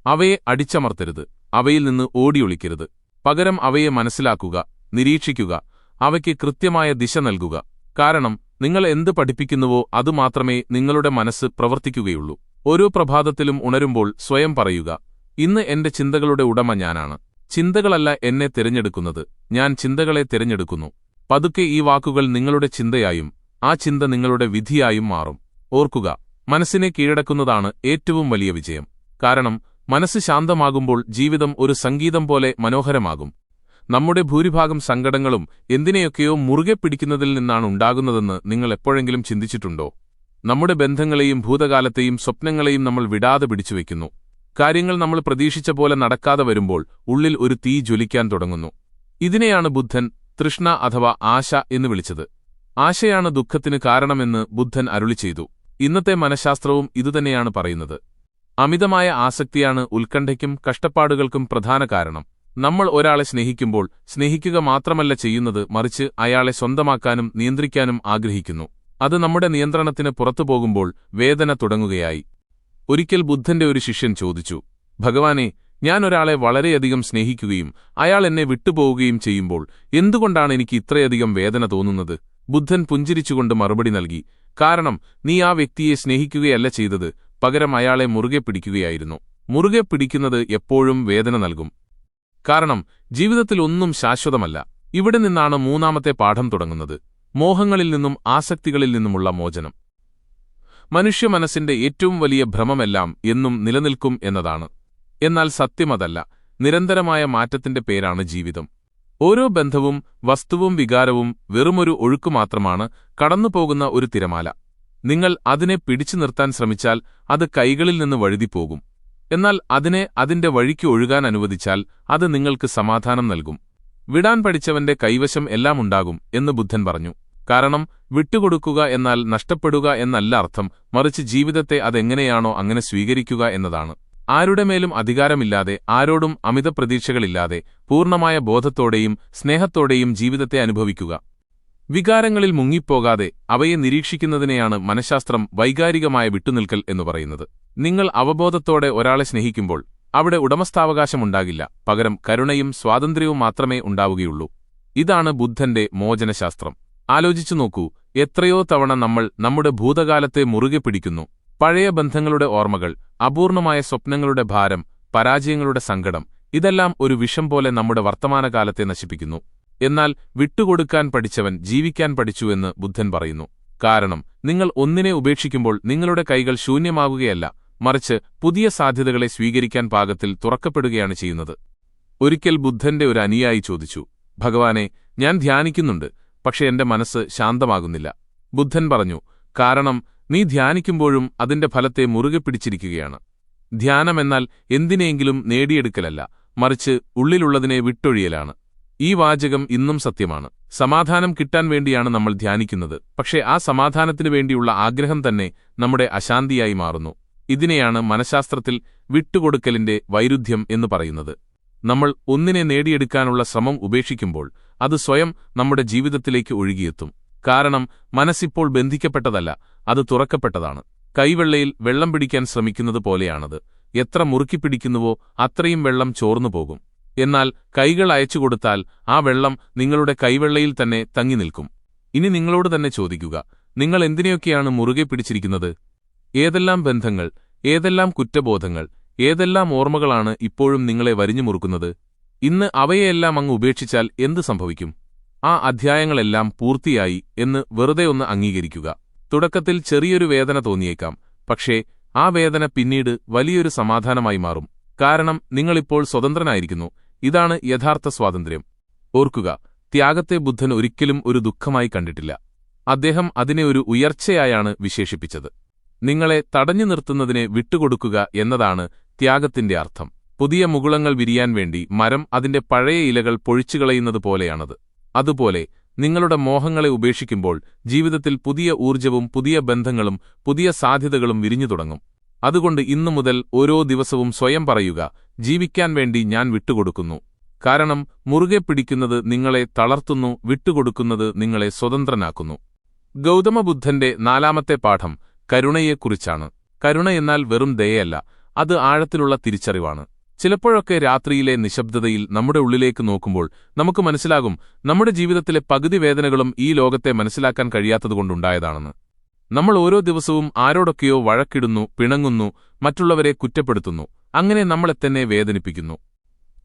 അവയെ അടിച്ചമർത്തരുത്, അവയിൽ നിന്ന് ഓടിയൊളിക്കരുത്. പകരം അവയെ മനസ്സിലാക്കുക, നിരീക്ഷിക്കുക, അവയ്ക്ക് കൃത്യമായ ദിശ നൽകുക. കാരണം നിങ്ങൾ എന്ത് പഠിപ്പിക്കുന്നുവോ അതുമാത്രമേ നിങ്ങളുടെ മനസ്സ് പ്രവർത്തിക്കുകയുള്ളൂ. ഓരോ പ്രഭാതത്തിലും ഉണരുമ്പോൾ സ്വയം പറയുക, ഇന്ന് എന്റെ ചിന്തകളുടെ ഉടമ ഞാനാണ്. ചിന്തകളല്ല എന്നെ തിരഞ്ഞെടുക്കുന്നത്, ഞാൻ ചിന്തകളെ തിരഞ്ഞെടുക്കുന്നു. പതുക്കെ ഈ വാക്കുകൾ നിങ്ങളുടെ ചിന്തയായും ആ ചിന്ത നിങ്ങളുടെ വിധിയായും മാറും. ഓർക്കുക, മനസ്സിനെ കീഴടക്കുന്നതാണ് ഏറ്റവും വലിയ വിജയം. കാരണം മനസ്സ് ശാന്തമാകുമ്പോൾ ജീവിതം ഒരു സംഗീതം പോലെ മനോഹരമാകും. നമ്മുടെ ഭൂരിഭാഗം സങ്കടങ്ങളും എന്തിനെയൊക്കെയോ മുറുകെ പിടിക്കുന്നതിൽ നിന്നാണ് ഉണ്ടാകുന്നതെന്ന് നിങ്ങൾ എപ്പോഴെങ്കിലും ചിന്തിച്ചിട്ടുണ്ടോ? നമ്മുടെ ബന്ധങ്ങളെയും ഭൂതകാലത്തെയും സ്വപ്നങ്ങളെയും നമ്മൾ വിടാതെ പിടിച്ചുവെക്കുന്നു. കാര്യങ്ങൾ നമ്മൾ പ്രതീക്ഷിച്ച പോലെ നടക്കാതെ വരുമ്പോൾ ഉള്ളിൽ ഒരു തീ ജ്വലിക്കാൻ തുടങ്ങുന്നു. ഇതിനെയാണ് ബുദ്ധൻ തൃഷ്ണ അഥവാ ആശ എന്ന് വിളിച്ചത്. ആശയാണ് ദുഃഖത്തിന് കാരണമെന്ന് ബുദ്ധൻ അരുളിച്ചെയ്തു. ഇന്നത്തെ മനഃശാസ്ത്രവും ഇതുതന്നെയാണ് പറയുന്നത്. അമിതമായ ആസക്തിയാണ് ഉത്കണ്ഠയ്ക്കും കഷ്ടപ്പാടുകൾക്കും പ്രധാന കാരണം. നമ്മൾ ഒരാളെ സ്നേഹിക്കുമ്പോൾ സ്നേഹിക്കുക മാത്രമല്ല ചെയ്യുന്നത്, മറിച്ച് അയാളെ സ്വന്തമാക്കാനും നിയന്ത്രിക്കാനും ആഗ്രഹിക്കുന്നു. അത് നമ്മുടെ നിയന്ത്രണത്തിന് പുറത്തുപോകുമ്പോൾ വേദന തുടങ്ങുകയായി. ഒരിക്കൽ ബുദ്ധന്റെ ഒരു ശിഷ്യൻ ചോദിച്ചു, ഭഗവാനെ, ഞാൻ ഒരാളെ വളരെയധികം സ്നേഹിക്കുകയും അയാൾ എന്നെ വിട്ടുപോവുകയും ചെയ്യുമ്പോൾ എന്തുകൊണ്ടാണ് എനിക്ക് ഇത്രയധികം വേദന തോന്നുന്നത്? ബുദ്ധൻ പുഞ്ചിരിച്ചുകൊണ്ട് മറുപടി നൽകി, കാരണം നീ ആ വ്യക്തിയെ സ്നേഹിക്കുകയല്ല ചെയ്തത്, പകരം അയാളെ മുറുകെ പിടിക്കുകയായിരുന്നു. മുറുകെ പിടിക്കുന്നത് എപ്പോഴും വേദന നൽകും. കാരണം ജീവിതത്തിൽ ഒന്നും ശാശ്വതമല്ല. ഇവിടെ നിന്നാണ് മൂന്നാമത്തെ പാഠം തുടങ്ങുന്നത്: മോഹങ്ങളിൽ നിന്നും ആസക്തികളിൽ നിന്നുമുള്ള മോചനം. മനുഷ്യ മനസ്സിന്റെ ഏറ്റവും വലിയ ഭ്രമമെല്ലാം എന്നും നിലനിൽക്കും എന്നതാണ്. എന്നാൽ സത്യമതല്ല. നിരന്തരമായ മാറ്റത്തിന്റെ പേരാണ് ജീവിതം. ഓരോ ബന്ധവും വസ്തുവും വികാരവും വെറുമൊരു ഒഴുക്കുമാത്രമാണ്, കടന്നുപോകുന്ന ഒരു തിരമാല. നിങ്ങൾ അതിനെ പിടിച്ചു നിർത്താൻ ശ്രമിച്ചാൽ അത് കൈകളിൽ നിന്ന് വഴുതിപ്പോകും. എന്നാൽ അതിനെ അതിന്റെ വഴിക്ക് ഒഴുകാൻ അനുവദിച്ചാൽ അത് നിങ്ങൾക്ക് സമാധാനം നൽകും. വിടാൻ പഠിച്ചവന്റെ കൈവശം എല്ലാം ഉണ്ടാകും എന്ന് ബുദ്ധൻ പറഞ്ഞു. കാരണം വിട്ടുകൊടുക്കുക എന്നാൽ നഷ്ടപ്പെടുക എന്നല്ല അർത്ഥം, മറിച്ച് ജീവിതത്തെ അതെങ്ങനെയാണോ അങ്ങനെ സ്വീകരിക്കുക എന്നതാണ്. ആരുടെ മേലും അധികാരമില്ലാതെ, ആരോടും അമിത പ്രതീക്ഷകളില്ലാതെ, പൂർണ്ണമായ ബോധത്തോടെയും സ്നേഹത്തോടെയും ജീവിതത്തെ അനുഭവിക്കുക. വികാരങ്ങളിൽ മുങ്ങിപ്പോകാതെ അവയെ നിരീക്ഷിക്കുന്നതിനെയാണ് മനഃശാസ്ത്രം വൈകാരികമായ വിട്ടുനിൽക്കൽ എന്നു പറയുന്നത്. നിങ്ങൾ അവബോധത്തോടെ ഒരാളെ സ്നേഹിക്കുമ്പോൾ അവിടെ ഉടമസ്ഥാവകാശമുണ്ടാകില്ല, പകരം കരുണയും സ്വാതന്ത്ര്യവും മാത്രമേ ഉണ്ടാവുകയുള്ളൂ. ഇതാണ് ബുദ്ധന്റെ മോചനശാസ്ത്രം. ആലോചിച്ചു നോക്കൂ, എത്രയോ തവണ നമ്മൾ നമ്മുടെ ഭൂതകാലത്തെ മുറുകെ പിടിക്കുന്നു. പഴയ ബന്ധങ്ങളുടെ ഓർമ്മകൾ, അപൂർണമായ സ്വപ്നങ്ങളുടെ ഭാരം, പരാജയങ്ങളുടെ സങ്കടം, ഇതെല്ലാം ഒരു വിഷം പോലെ നമ്മുടെ വർത്തമാനകാലത്തെ നശിപ്പിക്കുന്നു. എന്നാൽ വിട്ടുകൊടുക്കാൻ പഠിച്ചവൻ ജീവിക്കാൻ പഠിച്ചു എന്ന് ബുദ്ധൻ പറയുന്നു. കാരണം നിങ്ങൾ ഒന്നിനെ ഉപേക്ഷിക്കുമ്പോൾ നിങ്ങളുടെ കൈകൾ ശൂന്യമാവുകയല്ല, മറിച്ച് പുതിയ സാധ്യതകളെ സ്വീകരിക്കാൻ പാകത്തിൽ തുറക്കപ്പെടുകയാണ് ചെയ്യുന്നത്. ഒരിക്കൽ ബുദ്ധന്റെ ഒരു അനുയായി ചോദിച്ചു, ഭഗവാനെ, ഞാൻ ധ്യാനിക്കുന്നുണ്ട്, പക്ഷെ എന്റെ മനസ്സ് ശാന്തമാകുന്നില്ല. ബുദ്ധൻ പറഞ്ഞു, കാരണം നീ ധ്യാനിക്കുമ്പോഴും അതിന്റെ ഫലത്തെ മുറുകെ പിടിച്ചിരിക്കുകയാണ്. ധ്യാനമെന്നാൽ എന്തിനെങ്കിലും നേടിയെടുക്കലല്ല, മറിച്ച് ഉള്ളിലുള്ളതിനെ വിട്ടൊഴിയലാണ്. ഈ വാചകം ഇന്നും സത്യമാണ്. സമാധാനം കിട്ടാൻ വേണ്ടിയാണ് നമ്മൾ ധ്യാനിക്കുന്നത്, പക്ഷേ ആ സമാധാനത്തിനു വേണ്ടിയുള്ള ആഗ്രഹം തന്നെ നമ്മുടെ അശാന്തിയായി മാറുന്നു. ഇതിനെയാണ് മനഃശാസ്ത്രത്തിൽ വിട്ടുകൊടുക്കലിന്റെ വൈരുദ്ധ്യം എന്ന് പറയുന്നത്. നമ്മൾ ഒന്നിനെ നേടിയെടുക്കാനുള്ള ശ്രമം ഉപേക്ഷിക്കുമ്പോൾ അത് സ്വയം നമ്മുടെ ജീവിതത്തിലേക്ക് ഒഴുകിയെത്തും. കാരണം മനസ്സിപ്പോൾ ബന്ധിക്കപ്പെട്ടതല്ല, അത് തുറക്കപ്പെട്ടതാണ്. കൈവെള്ളയിൽ വെള്ളം പിടിക്കാൻ ശ്രമിക്കുന്നത് പോലെയാണത്. എത്ര മുറുക്കിപ്പിടിക്കുന്നുവോ അത്രയും വെള്ളം ചോർന്നുപോകും. എന്നാൽ കൈകൾ അയച്ചുകൊടുത്താൽ ആ വെള്ളം നിങ്ങളുടെ കൈവെള്ളയിൽ തന്നെ തങ്ങി നിൽക്കും. ഇനി നിങ്ങളോട് തന്നെ ചോദിക്കുക, നിങ്ങൾ എന്തിനെയൊക്കെയാണ് മുറുകെ പിടിച്ചിരിക്കുന്നത്? ഏതെല്ലാം ബന്ധങ്ങൾ, ഏതെല്ലാം കുറ്റബോധങ്ങൾ, ഏതെല്ലാം ഓർമ്മകളാണ് ഇപ്പോഴും നിങ്ങളെ വരിഞ്ഞു മുറുക്കുന്നത്? ഇന്ന് അവയെല്ലാം അങ്ങ് ഉപേക്ഷിച്ചാൽ എന്ത് സംഭവിക്കും? ആ അധ്യായങ്ങളെല്ലാം പൂർത്തിയായി എന്ന് വെറുതെ ഒന്ന് അംഗീകരിക്കുക. തുടക്കത്തിൽ ചെറിയൊരു വേദന തോന്നിയേക്കാം, പക്ഷേ ആ വേദന പിന്നീട് വലിയൊരു സമാധാനമായി മാറും. കാരണം നിങ്ങളിപ്പോൾ സ്വതന്ത്രനായിരിക്കുന്നു. ഇതാണ് യഥാർത്ഥ സ്വാതന്ത്ര്യം. ഓർക്കുക, ത്യാഗത്തെ ബുദ്ധൻ ഒരിക്കലും ഒരു ദുഃഖമായി കണ്ടിട്ടില്ല. അദ്ദേഹം അതിനെ ഒരു ഉയർച്ചയായാണ് വിശേഷിപ്പിച്ചത്. നിങ്ങളെ തടഞ്ഞു നിർത്തുന്നതിനെ വിട്ടുകൊടുക്കുക എന്നതാണ് ത്യാഗത്തിന്റെ അർത്ഥം. പുതിയ മുകുളങ്ങൾ വിരിയാൻ വേണ്ടി മരം അതിന്റെ പഴയ ഇലകൾ പൊഴിച്ചുകളയുന്നത് പോലെയാണത്. അതുപോലെ നിങ്ങളുടെ മോഹങ്ങളെ ഉപേക്ഷിക്കുമ്പോൾ ജീവിതത്തിൽ പുതിയ ഊർജ്ജവും പുതിയ ബന്ധങ്ങളും പുതിയ സാധ്യതകളും വിരിഞ്ഞു തുടങ്ങും. അതുകൊണ്ട് ഇന്നു മുതൽ ഓരോ ദിവസവും സ്വയം പറയുക, ജീവിക്കാൻ വേണ്ടി ഞാൻ വിട്ടുകൊടുക്കുന്നു. കാരണം മുറുകെ പിടിക്കുന്നത് നിങ്ങളെ തളർത്തുന്നു, വിട്ടുകൊടുക്കുന്നത് നിങ്ങളെ സ്വതന്ത്രനാക്കുന്നു. ഗൗതമബുദ്ധന്റെ നാലാമത്തെ പാഠം കരുണയെക്കുറിച്ചാണ്. കരുണ എന്നാൽ വെറും ദയയല്ല, അത് ആഴത്തിലുള്ള തിരിച്ചറിവാണ്. ചിലപ്പോഴൊക്കെ രാത്രിയിലെ നിശബ്ദതയിൽ നമ്മുടെ ഉള്ളിലേക്ക് നോക്കുമ്പോൾ നമുക്ക് മനസ്സിലാകും, നമ്മുടെ ജീവിതത്തിലെ പകുതി വേദനകളും ഈ ലോകത്തെ മനസ്സിലാക്കാൻ കഴിയാത്തതുകൊണ്ടുണ്ടായതാണെന്ന്. നമ്മൾ ഓരോ ദിവസവും ആരോടൊക്കെയോ വഴക്കിടുന്നു, പിണങ്ങുന്നു, മറ്റുള്ളവരെ കുറ്റപ്പെടുത്തുന്നു. അങ്ങനെ നമ്മളെത്തന്നെ വേദനിപ്പിക്കുന്നു.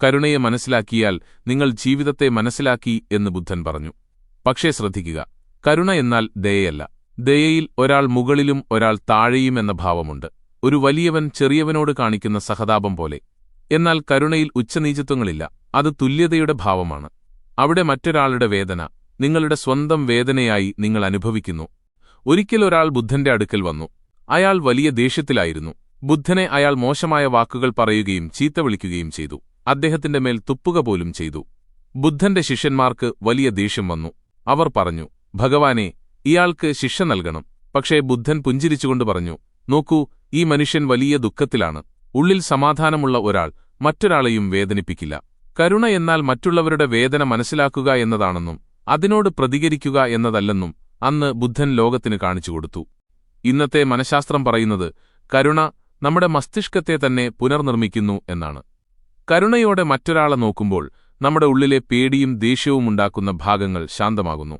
കരുണയെ മനസ്സിലാക്കിയാൽ നിങ്ങൾ ജീവിതത്തെ മനസ്സിലാക്കി എന്ന് ബുദ്ധൻ പറഞ്ഞു. പക്ഷേ ശ്രദ്ധിക്കുക, കരുണ എന്നാൽ ദയയല്ല. ദയയിൽ ഒരാൾ മുകളിലും ഒരാൾ താഴെയും എന്ന ഭാവമുണ്ട്. ഒരു വലിയവൻ ചെറിയവനോട് കാണിക്കുന്ന സഹതാപം പോലെ. എന്നാൽ കരുണയിൽ ഉച്ചനീചത്വങ്ങളില്ല, അത് തുല്യതയുടെ ഭാവമാണ്. അവിടെ മറ്റൊരാളുടെ വേദന നിങ്ങളുടെ സ്വന്തം വേദനയായി നിങ്ങൾ അനുഭവിക്കുന്നു. ഒരിക്കൽ ഒരാൾ ബുദ്ധന്റെ അടുക്കൽ വന്നു. അയാൾ വലിയ ദേഷ്യത്തിലായിരുന്നു. ബുദ്ധനെ അയാൾ മോശമായ വാക്കുകൾ പറയുകയും ചീത്ത വിളിക്കുകയും ചെയ്തു. അദ്ദേഹത്തിന്റെ മേൽ തുപ്പുക പോലും ചെയ്തു. ബുദ്ധന്റെ ശിഷ്യന്മാർക്ക് വലിയ ദേഷ്യം വന്നു. അവർ പറഞ്ഞു, ഭഗവാനെ, ഇയാൾക്ക് ശിക്ഷ നൽകണം. പക്ഷേ ബുദ്ധൻ പുഞ്ചിരിച്ചുകൊണ്ട് പറഞ്ഞു, നോക്കൂ, ഈ മനുഷ്യൻ വലിയ ദുഃഖത്തിലാണ്. ഉള്ളിൽ സമാധാനമുള്ള ഒരാൾ മറ്റൊരാളെയും വേദനിപ്പിക്കില്ല. കരുണ എന്നാൽ മറ്റുള്ളവരുടെ വേദന മനസ്സിലാക്കുക എന്നതാണെന്നും അതിനോട് പ്രതികരിക്കുക എന്നതല്ലെന്നും അന്ന് ബുദ്ധൻ ലോകത്തിന് കാണിച്ചുകൊടുത്തു. ഇന്നത്തെ മനഃശാസ്ത്രം പറയുന്നത് കരുണ നമ്മുടെ മസ്തിഷ്കത്തെ തന്നെ പുനർനിർമ്മിക്കുന്നു എന്നാണ്. കരുണയോടെ മറ്റൊരാളെ നോക്കുമ്പോൾ നമ്മുടെ ഉള്ളിലെ പേടിയും ദേഷ്യവും ഉണ്ടാക്കുന്ന ഭാഗങ്ങൾ ശാന്തമാകുന്നു.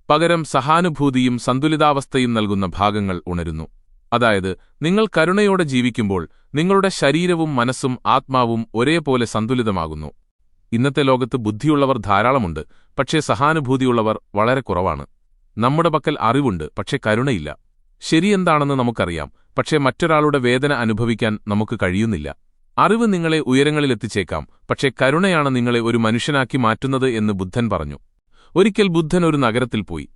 പകരം സഹാനുഭൂതിയും സന്തുലിതാവസ്ഥയും നൽകുന്ന ഭാഗങ്ങൾ ഉണരുന്നു. അതായത്, നിങ്ങൾ കരുണയോടെ ജീവിക്കുമ്പോൾ നിങ്ങളുടെ ശരീരവും മനസ്സും ആത്മാവും ഒരേപോലെ സന്തുലിതമാകുന്നു. ഇന്നത്തെ ലോകത്ത് ബുദ്ധിയുള്ളവർ ധാരാളമുണ്ട്, പക്ഷേ സഹാനുഭൂതിയുള്ളവർ വളരെ കുറവാണ്. നമ്മുടെ പക്കൽ അറിവുണ്ട്, പക്ഷേ കരുണയില്ല. ശരിയെന്താണെന്ന് നമുക്കറിയാം, പക്ഷേ മറ്റൊരാളുടെ വേദന അനുഭവിക്കാൻ നമുക്ക് കഴിയുന്നില്ല. അറിവ് നിങ്ങളെ ഉയരങ്ങളിലെത്തിച്ചേക്കാം, പക്ഷേ കരുണയാണ് നിങ്ങളെ ഒരു മനുഷ്യനാക്കി മാറ്റുന്നത് എന്ന് ബുദ്ധൻ പറഞ്ഞു. ഒരിക്കൽ ബുദ്ധൻ ഒരു നഗരത്തിൽ പോയി.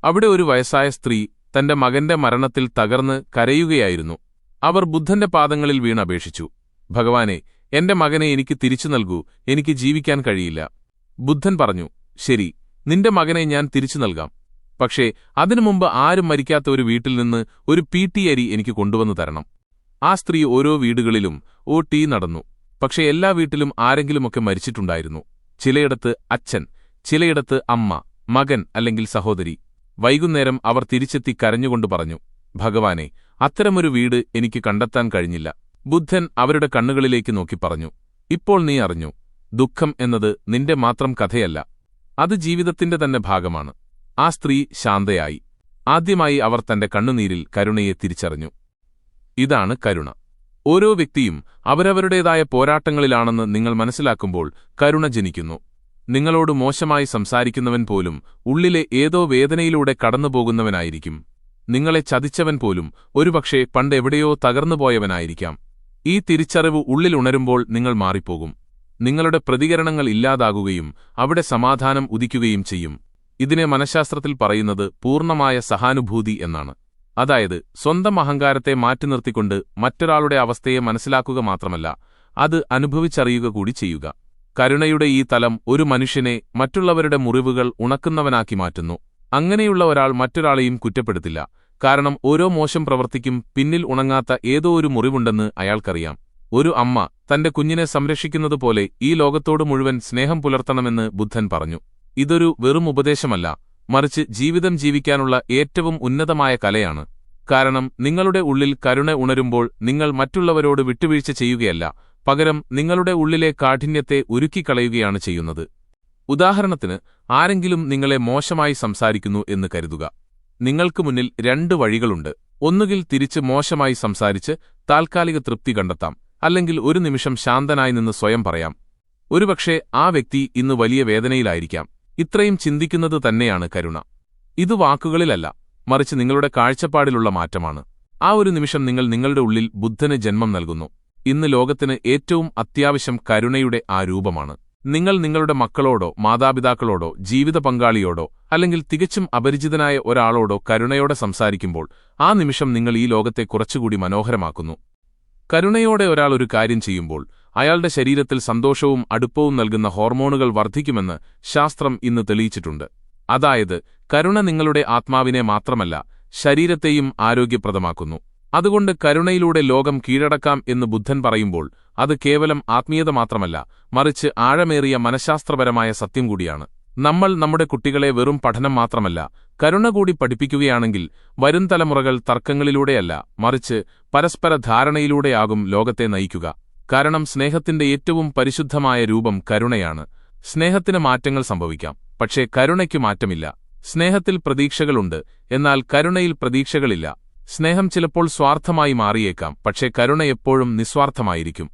അവിടെ ഒരു വയസ്സായ സ്ത്രീ തന്റെ മകന്റെ മരണത്തിൽ തകർന്ന് കരയുകയായിരുന്നു. അവർ ബുദ്ധന്റെ പാദങ്ങളിൽ വീണപേക്ഷിച്ചു, ഭഗവാനെ, എന്റെ മകനെ എനിക്ക് തിരിച്ചു നൽകൂ, എനിക്ക് ജീവിക്കാൻ കഴിയില്ല. ബുദ്ധൻ പറഞ്ഞു, ശരി, നിന്റെ മകനെ ഞാൻ തിരിച്ചു നൽകാം. പക്ഷേ അതിനു മുമ്പ് ആരും മരിക്കാത്ത ഒരു വീട്ടിൽ നിന്ന് ഒരു പീട്ടി അരി എനിക്ക് കൊണ്ടുവന്നു തരണം. ആ സ്ത്രീ ഓരോ വീടുകളിലും നടന്നു. പക്ഷേ എല്ലാ വീട്ടിലും ആരെങ്കിലുമൊക്കെ മരിച്ചിട്ടുണ്ടായിരുന്നു. ചിലയിടത്ത് അച്ഛൻ, ചിലയിടത്ത് അമ്മ, മകൻ അല്ലെങ്കിൽ സഹോദരി. വൈകുന്നേരം അവർ തിരിച്ചെത്തി കരഞ്ഞുകൊണ്ട് പറഞ്ഞു, ഭഗവാനെ, അത്തരമൊരു വീട് എനിക്ക് കണ്ടെത്താൻ കഴിഞ്ഞില്ല. ബുദ്ധൻ അവരുടെ കണ്ണുകളിലേക്ക് നോക്കി പറഞ്ഞു, ഇപ്പോൾ നീ അറിഞ്ഞു, ദുഃഖം എന്നത് നിന്റെ മാത്രം കഥയല്ല, അത് ജീവിതത്തിന്റെ തന്നെ ഭാഗമാണ്. ആ സ്ത്രീ ശാന്തയായി. ആദ്യമായി അവർ തന്റെ കണ്ണുനീരിൽ കരുണയെ തിരിച്ചറിഞ്ഞു. ഇതാണ് കരുണ. ഓരോ വ്യക്തിയും അവരവരുടേതായ പോരാട്ടങ്ങളിലാണെന്ന് നിങ്ങൾ മനസ്സിലാക്കുമ്പോൾ കരുണ ജനിക്കുന്നു. നിങ്ങളോട് മോശമായി സംസാരിക്കുന്നവൻ പോലും ഉള്ളിലെ ഏതോ വേദനയിലൂടെ കടന്നുപോകുന്നവനായിരിക്കും. നിങ്ങളെ ചതിച്ചവൻ പോലും ഒരുപക്ഷെ പണ്ടെവിടെയോ തകർന്നുപോയവനായിരിക്കാം. ഈ തിരിച്ചറിവ് ഉള്ളിലുണരുമ്പോൾ നിങ്ങൾ മാറിപ്പോകും. നിങ്ങളുടെ പ്രതികരണങ്ങൾ ഇല്ലാതാകുകയും അവിടെ സമാധാനം ഉദിക്കുകയും ചെയ്യും. ഇതിനെ മനഃശാസ്ത്രത്തിൽ പറയുന്നത് പൂർണ്ണമായ സഹാനുഭൂതി എന്നാണ്. അതായത്, സ്വന്തം അഹങ്കാരത്തെ മാറ്റിനിർത്തിക്കൊണ്ട് മറ്റൊരാളുടെ അവസ്ഥയെ മനസ്സിലാക്കുക മാത്രമല്ല, അത് അനുഭവിച്ചറിയുക കൂടി ചെയ്യുക. കരുണയുടെ ഈ തലം ഒരു മനുഷ്യനെ മറ്റുള്ളവരുടെ മുറിവുകൾ ഉണക്കുന്നവനാക്കി മാറ്റുന്നു. അങ്ങനെയുള്ള ഒരാൾ മറ്റൊരാളെയും കുറ്റപ്പെടുത്തില്ല. കാരണം ഓരോ മോശം പ്രവൃത്തിക്കും പിന്നിൽ ഉണങ്ങാത്ത ഏതോ ഒരു മുറിവുണ്ടെന്ന് അയാൾക്കറിയാം. ഒരു അമ്മ തന്റെ കുഞ്ഞിനെ സംരക്ഷിക്കുന്നതുപോലെ ഈ ലോകത്തോട് മുഴുവൻ സ്നേഹം പുലർത്തണമെന്ന് ബുദ്ധൻ പറഞ്ഞു. ഇതൊരു വെറും ഉപദേശമല്ല, മറിച്ച് ജീവിതം ജീവിക്കാനുള്ള ഏറ്റവും ഉന്നതമായ കലയാണ്. കാരണം നിങ്ങളുടെ ഉള്ളിൽ കരുണ ഉണരുമ്പോൾ നിങ്ങൾ മറ്റുള്ളവരോട് വിട്ടുവീഴ്ച ചെയ്യുകയല്ല, പകരം നിങ്ങളുടെ ഉള്ളിലെ കാഠിന്യത്തെ ഉരുക്കിക്കളയുകയാണ് ചെയ്യുന്നത്. ഉദാഹരണത്തിന്, ആരെങ്കിലും നിങ്ങളെ മോശമായി സംസാരിക്കുന്നു എന്ന് കരുതുക. നിങ്ങൾക്ക് മുന്നിൽ രണ്ട് വഴികളുണ്ട്. ഒന്നുകിൽ തിരിച്ച് മോശമായി സംസാരിച്ച് താൽക്കാലിക തൃപ്തി കണ്ടെത്താം, അല്ലെങ്കിൽ ഒരു നിമിഷം ശാന്തനായി നിന്ന് സ്വയം പറയാം, ഒരുപക്ഷേ ആ വ്യക്തി ഇന്ന് വലിയ വേദനയിലായിരിക്കാം. ഇത്രയും ചിന്തിക്കുന്നത് തന്നെയാണ് കരുണ. ഇത് വാക്കുകളിലല്ല, മറിച്ച് നിങ്ങളുടെ കാഴ്ചപ്പാടിലുള്ള മാറ്റമാണ്. ആ ഒരു നിമിഷം നിങ്ങൾ നിങ്ങളുടെ ഉള്ളിൽ ബുദ്ധന് ജന്മം നൽകുന്നു. ഇന്ന് ലോകത്തിന് ഏറ്റവും അത്യാവശ്യം കരുണയുടെ ആ രൂപമാണ്. നിങ്ങൾ നിങ്ങളുടെ മക്കളോടോ മാതാപിതാക്കളോടോ ജീവിത പങ്കാളിയോടോ അല്ലെങ്കിൽ തികച്ചും അപരിചിതനായ ഒരാളോടോ കരുണയോടെ സംസാരിക്കുമ്പോൾ ആ നിമിഷം നിങ്ങൾ ഈ ലോകത്തെ കുറച്ചുകൂടി മനോഹരമാക്കുന്നു. കരുണയോടെ ഒരാൾ ഒരു കാര്യം ചെയ്യുമ്പോൾ അയാളുടെ ശരീരത്തിൽ സന്തോഷവും അടുപ്പവും നൽകുന്ന ഹോർമോണുകൾ വർദ്ധിക്കുമെന്ന് ശാസ്ത്രം ഇന്ന് തെളിയിച്ചിട്ടുണ്ട്. അതായത്, കരുണ നിങ്ങളുടെ ആത്മാവിനെ മാത്രമല്ല ശരീരത്തെയും ആരോഗ്യപ്രദമാക്കുന്നു. അതുകൊണ്ട് കരുണയിലൂടെ ലോകം കീഴടക്കാം എന്ന് ബുദ്ധൻ പറയുമ്പോൾ അത് കേവലം ആത്മീയത മാത്രമല്ല, മറിച്ച് ആഴമേറിയ മനഃശാസ്ത്രപരമായ സത്യം കൂടിയാണ്. നമ്മൾ നമ്മുടെ കുട്ടികളെ വെറും പഠനം മാത്രമല്ല, കരുണ കൂടി പഠിപ്പിക്കുകയാണെങ്കിൽ വരും തലമുറകൾ തർക്കങ്ങളിലൂടെയല്ല, മറിച്ച് പരസ്പര ധാരണയിലൂടെയാകും ലോകത്തെ നയിക്കുക. കാരണം സ്നേഹത്തിന്റെ ഏറ്റവും പരിശുദ്ധമായ രൂപം കരുണയാണ്. സ്നേഹത്തിന് മാറ്റങ്ങൾ സംഭവിക്കാം, പക്ഷേ കരുണയ്ക്കു മാറ്റമില്ല. സ്നേഹത്തിൽ പ്രതീക്ഷകളുണ്ട്, എന്നാൽ കരുണയിൽ പ്രതീക്ഷകളില്ല. സ്നേഹം ചിലപ്പോൾ സ്വാർത്ഥമായി മാറിയേക്കാം, പക്ഷേ കരുണ എപ്പോഴും നിസ്വാർത്ഥമായിരിക്കും.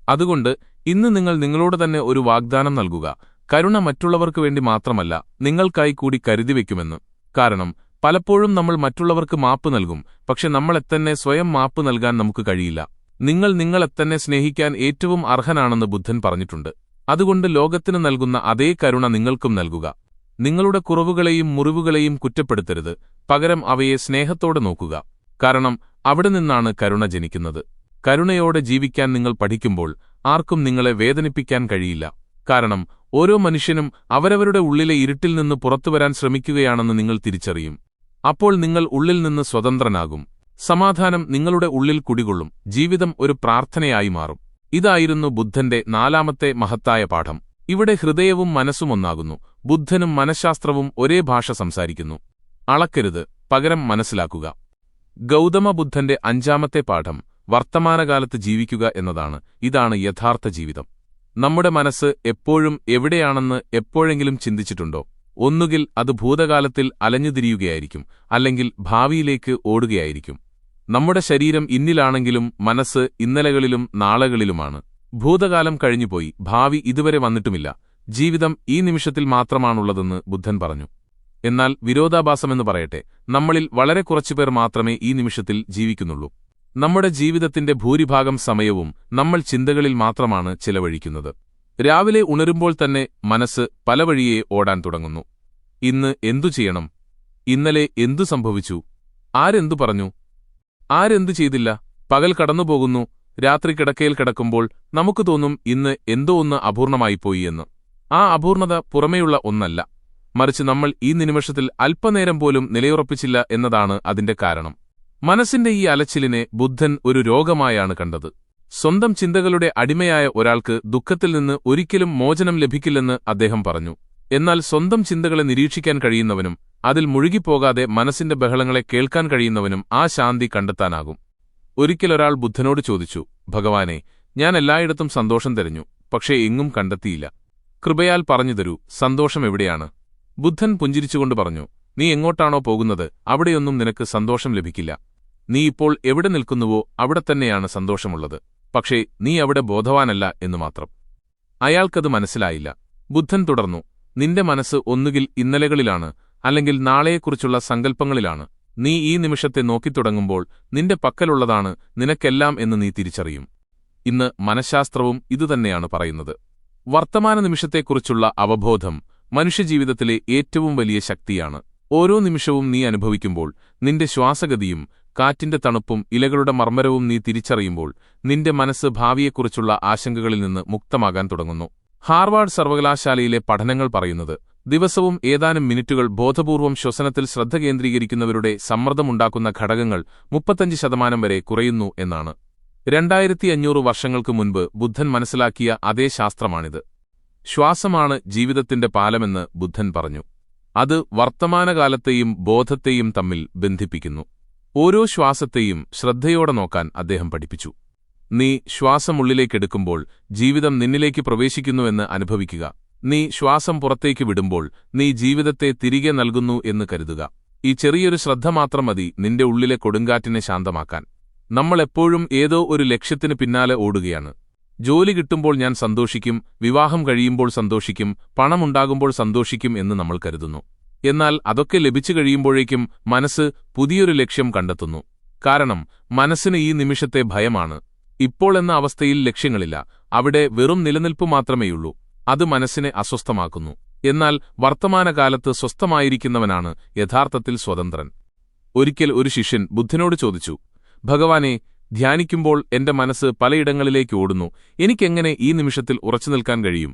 അതുകൊണ്ട് ഇന്ന് നിങ്ങൾ നിങ്ങളോട് തന്നെ ഒരു വാഗ്ദാനം നൽകുക: കരുണ മറ്റുള്ളവർക്കു വേണ്ടി മാത്രമല്ല, നിങ്ങൾക്കായി കൂടി കരുതിവെക്കുമെന്ന്. കാരണം പലപ്പോഴും നമ്മൾ മറ്റുള്ളവർക്ക് മാപ്പ് നൽകും, പക്ഷെ നമ്മളെത്തന്നെ സ്വയം മാപ്പ് നൽകാൻ നമുക്ക് കഴിയില്ല. നിങ്ങൾ നിങ്ങളെത്തന്നെ സ്നേഹിക്കാൻ ഏറ്റവും അർഹനാണെന്ന് ബുദ്ധൻ പറഞ്ഞിട്ടുണ്ട്. അതുകൊണ്ട് ലോകത്തിന് നൽകുന്ന അതേ കരുണ നിങ്ങൾക്കും നൽകുക. നിങ്ങളുടെ കുറവുകളെയും മുറിവുകളെയും കുറ്റപ്പെടുത്തരുത്, പകരം അവയെ സ്നേഹത്തോടെ നോക്കുക. കാരണം അവിടെ നിന്നാണ് കരുണ ജനിക്കുന്നത്. കരുണയോടെ ജീവിക്കാൻ നിങ്ങൾ പഠിക്കുമ്പോൾ ആർക്കും നിങ്ങളെ വേദനിപ്പിക്കാൻ കഴിയില്ല. കാരണം ഓരോ മനുഷ്യനും അവരവരുടെ ഉള്ളിലെ ഇരുട്ടിൽ നിന്ന് പുറത്തുവരാൻ ശ്രമിക്കുകയാണെന്ന് നിങ്ങൾ തിരിച്ചറിയും. അപ്പോൾ നിങ്ങൾ ഉള്ളിൽ നിന്ന് സ്വതന്ത്രനാകും. സമാധാനം നിങ്ങളുടെ ഉള്ളിൽ കുടികൊള്ളും. ജീവിതം ഒരു പ്രാർത്ഥനയായി മാറും. ഇതായിരുന്നു ബുദ്ധന്റെ 4ാമത്തെ മഹത്തായ പാഠം. ഇവിടെ ഹൃദയവും മനസ്സും ഒന്നാകുന്നു. ബുദ്ധനും മനഃശാസ്ത്രവും ഒരേ ഭാഷ സംസാരിക്കുന്നു. അളക്കരുത്, പകരം മനസ്സിലാക്കുക. ഗൗതമബുദ്ധന്റെ 5ാമത്തെ പാഠം വർത്തമാനകാലത്ത് ജീവിക്കുക എന്നതാണ്. ഇതാണ് യഥാർത്ഥ ജീവിതം. നമ്മുടെ മനസ്സ് എപ്പോഴും എവിടെയാണെന്ന് എപ്പോഴെങ്കിലും ചിന്തിച്ചിട്ടുണ്ടോ? ഒന്നുകിൽ അത് ഭൂതകാലത്തിൽ അലഞ്ഞുതിരിയുകയായിരിക്കും, അല്ലെങ്കിൽ ഭാവിയിലേക്ക് ഓടുകയായിരിക്കും. നമ്മുടെ ശരീരം ഇന്നിലാണെങ്കിലും മനസ്സ് ഇന്നലകളിലും നാളകളിലുമാണ്. ഭൂതകാലം കഴിഞ്ഞുപോയി, ഭാവി ഇതുവരെ വന്നിട്ടുമില്ല. ജീവിതം ഈ നിമിഷത്തിൽ മാത്രമാണുള്ളതെന്ന് ബുദ്ധൻ പറഞ്ഞു. എന്നാൽ വിരോധാഭാസമെന്ന് പറയട്ടെ, നമ്മളിൽ വളരെ കുറച്ചുപേർ മാത്രമേ ഈ നിമിഷത്തിൽ ജീവിക്കുന്നുള്ളൂ. നമ്മുടെ ജീവിതത്തിന്റെ ഭൂരിഭാഗം സമയവും നമ്മൾ ചിന്തകളിൽ മാത്രമാണ് ചെലവഴിക്കുന്നത്. രാവിലെ ഉണരുമ്പോൾ തന്നെ മനസ്സ് പല വഴിയെ ഓടാൻ തുടങ്ങുന്നു. ഇന്ന് എന്തു ചെയ്യണം? ഇന്നലെ എന്തു സംഭവിച്ചു? ആരെന്തു പറഞ്ഞു? ആരെന്തു ചെയ്തില്ല? പകൽ കടന്നുപോകുന്നു. രാത്രി കിടക്കയിൽ കിടക്കുമ്പോൾ നമുക്ക് തോന്നും ഇന്ന് എന്തോ ഒന്ന് അപൂർണമായിപ്പോയി എന്ന്. ആ അപൂർണത പുറമേയുള്ള ഒന്നല്ല, മറിച്ച് നമ്മൾ ഈ നിമിഷത്തിൽ അല്പനേരം പോലും നിലയുറപ്പിച്ചില്ല എന്നതാണ് അതിന്റെ കാരണം. മനസ്സിന്റെ ഈ അലച്ചിലിനെ ബുദ്ധൻ ഒരു രോഗമായാണ് കണ്ടത്. സ്വന്തം ചിന്തകളുടെ അടിമയായ ഒരാൾക്ക് ദുഃഖത്തിൽ നിന്ന് ഒരിക്കലും മോചനം ലഭിക്കില്ലെന്ന് അദ്ദേഹം പറഞ്ഞു. എന്നാൽ സ്വന്തം ചിന്തകളെ നിരീക്ഷിക്കാൻ കഴിയുന്നവനും അതിൽ മുഴുകിപ്പോകാതെ മനസ്സിന്റെ ബഹളങ്ങളെ കേൾക്കാൻ കഴിയുന്നവനും ആ ശാന്തി കണ്ടെത്താനാകും. ഒരിക്കലൊരാൾ ബുദ്ധനോട് ചോദിച്ചു, ഭഗവാനെ, ഞാൻ എല്ലായിടത്തും സന്തോഷം തിരഞ്ഞു, പക്ഷേ എങ്ങും കണ്ടെത്തിയില്ല. കൃപയാൽ പറഞ്ഞുതരൂ, സന്തോഷം എവിടെയാണ്? ബുദ്ധൻ പുഞ്ചിരിച്ചുകൊണ്ട് പറഞ്ഞു, നീ എങ്ങോട്ടാണോ പോകുന്നത് അവിടെയൊന്നും നിനക്ക് സന്തോഷം ലഭിക്കില്ല. നീ ഇപ്പോൾ എവിടെ നിൽക്കുന്നുവോ അവിടെ തന്നെയാണ് സന്തോഷമുള്ളത്. പക്ഷേ നീ അവിടെ ബോധവാനല്ല എന്നു മാത്രം. അയാൾക്കത് മനസ്സിലായില്ല. ബുദ്ധൻ തുടർന്നു, നിന്റെ മനസ്സ് ഒന്നുകിൽ ഇന്നലകളിലാണ്, അല്ലെങ്കിൽ നാളെയെക്കുറിച്ചുള്ള സങ്കല്പങ്ങളിലാണ്. നീ ഈ നിമിഷത്തെ നോക്കിത്തുടങ്ങുമ്പോൾ നിന്റെ പക്കലുള്ളതാണ് നിനക്കെല്ലാം എന്ന് നീ തിരിച്ചറിയും. ഇന്ന് മനഃശാസ്ത്രവും ഇതുതന്നെയാണ് പറയുന്നത്. വർത്തമാന നിമിഷത്തെക്കുറിച്ചുള്ള അവബോധം മനുഷ്യജീവിതത്തിലെ ഏറ്റവും വലിയ ശക്തിയാണ്. ഓരോ നിമിഷവും നീ അനുഭവിക്കുമ്പോൾ, നിന്റെ ശ്വാസഗതിയും കാറ്റിന്റെ തണുപ്പും ഇലകളുടെ മർമ്മരവും നീ തിരിച്ചറിയുമ്പോൾ, നിന്റെ മനസ്സ് ഭാവിയെക്കുറിച്ചുള്ള ആശങ്കകളിൽ നിന്ന് മുക്തമാകാൻ തുടങ്ങുന്നു. ഹാർവാർഡ് സർവകലാശാലയിലെ പഠനങ്ങൾ പറയുന്നത്, ദിവസവും ഏതാനും മിനിറ്റുകൾ ബോധപൂർവം ശ്വസനത്തിൽ ശ്രദ്ധ കേന്ദ്രീകരിക്കുന്നവരുടെ സമ്മർദ്ദമുണ്ടാക്കുന്ന ഘടകങ്ങൾ 35% വരെ കുറയുന്നു എന്നാണ്. 2500 വർഷങ്ങൾക്ക് മുൻപ് ബുദ്ധൻ മനസ്സിലാക്കിയ അതേ ശാസ്ത്രമാണിത്. ശ്വാസമാണ് ജീവിതത്തിന്റെ പാലമെന്ന് ബുദ്ധൻ പറഞ്ഞു. അത് വർത്തമാനകാലത്തെയും ബോധത്തെയും തമ്മിൽ ബന്ധിപ്പിക്കുന്നു. ഓരോ ശ്വാസത്തെയും ശ്രദ്ധയോടെ നോക്കാൻ അദ്ദേഹം പഠിപ്പിച്ചു. നീ ശ്വാസമുള്ളിലേക്കെടുക്കുമ്പോൾ ജീവിതം നിന്നിലേക്ക് പ്രവേശിക്കുന്നുവെന്ന് അനുഭവിക്കുക. നീ ശ്വാസം പുറത്തേക്ക് വിടുമ്പോൾ നീ ജീവിതത്തെ തിരികെ നൽകുന്നു എന്ന് കരുതുക. ഈ ചെറിയൊരു ശ്രദ്ധ മാത്രം മതി നിന്റെ ഉള്ളിലെ കൊടുങ്കാറ്റിനെ ശാന്തമാക്കാൻ. നമ്മളെപ്പോഴും ഏതോ ഒരു ലക്ഷ്യത്തിന് പിന്നാലെ ഓടുകയാണ്. ജോലി കിട്ടുമ്പോൾ ഞാൻ സന്തോഷിക്കും, വിവാഹം കഴിയുമ്പോൾ സന്തോഷിക്കും, പണമുണ്ടാകുമ്പോൾ സന്തോഷിക്കും എന്ന് നമ്മൾ കരുതുന്നു. എന്നാൽ അതൊക്കെ ലഭിച്ചു കഴിയുമ്പോഴേക്കും മനസ്സ് പുതിയൊരു ലക്ഷ്യം കണ്ടെത്തുന്നു. കാരണം മനസ്സിന് ഈ നിമിഷത്തെ ഭയമാണ്. ഇപ്പോൾ എന്ന അവസ്ഥയിൽ ലക്ഷ്യങ്ങളില്ല, അവിടെ വെറും നിലനിൽപ്പ് മാത്രമേയുള്ളൂ. അത് മനസ്സിനെ അസ്വസ്ഥമാക്കുന്നു. എന്നാൽ വർത്തമാനകാലത്ത് സ്വസ്ഥമായിരിക്കുന്നവനാണ് യഥാർത്ഥത്തിൽ സ്വതന്ത്രൻ. ഒരിക്കൽ ഒരു ശിഷ്യൻ ബുദ്ധനോട് ചോദിച്ചു, ഭഗവാനെ, ധ്യാനിക്കുമ്പോൾ എന്റെ മനസ്സ് പലയിടങ്ങളിലേക്ക് ഓടുന്നു, എനിക്കെങ്ങനെ ഈ നിമിഷത്തിൽ ഉറച്ചുനിൽക്കാൻ കഴിയും?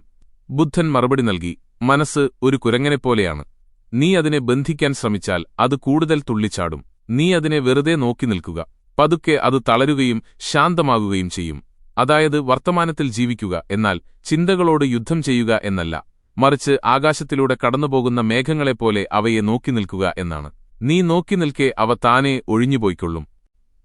ബുദ്ധൻ മറുപടി നൽകി, മനസ്സ് ഒരു കുരങ്ങനെപ്പോലെയാണ്. നീ അതിനെ ബന്ധിക്കാൻ ശ്രമിച്ചാൽ അത് കൂടുതൽ തുള്ളിച്ചാടും. നീ അതിനെ വെറുതെ നോക്കി നിൽക്കുക, പതുക്കെ അത് തളരുകയും ശാന്തമാകുകയും ചെയ്യും. അതായത് വർത്തമാനത്തിൽ ജീവിക്കുക എന്നാൽ ചിന്തകളോട് യുദ്ധം ചെയ്യുക എന്നല്ല, മറിച്ച് ആകാശത്തിലൂടെ കടന്നുപോകുന്ന മേഘങ്ങളെപ്പോലെ അവയെ നോക്കി നിൽക്കുക എന്നാണ്. നീ നോക്കി നിൽക്കെ അവ താനേ ഒഴിഞ്ഞുപോയിക്കൊള്ളും.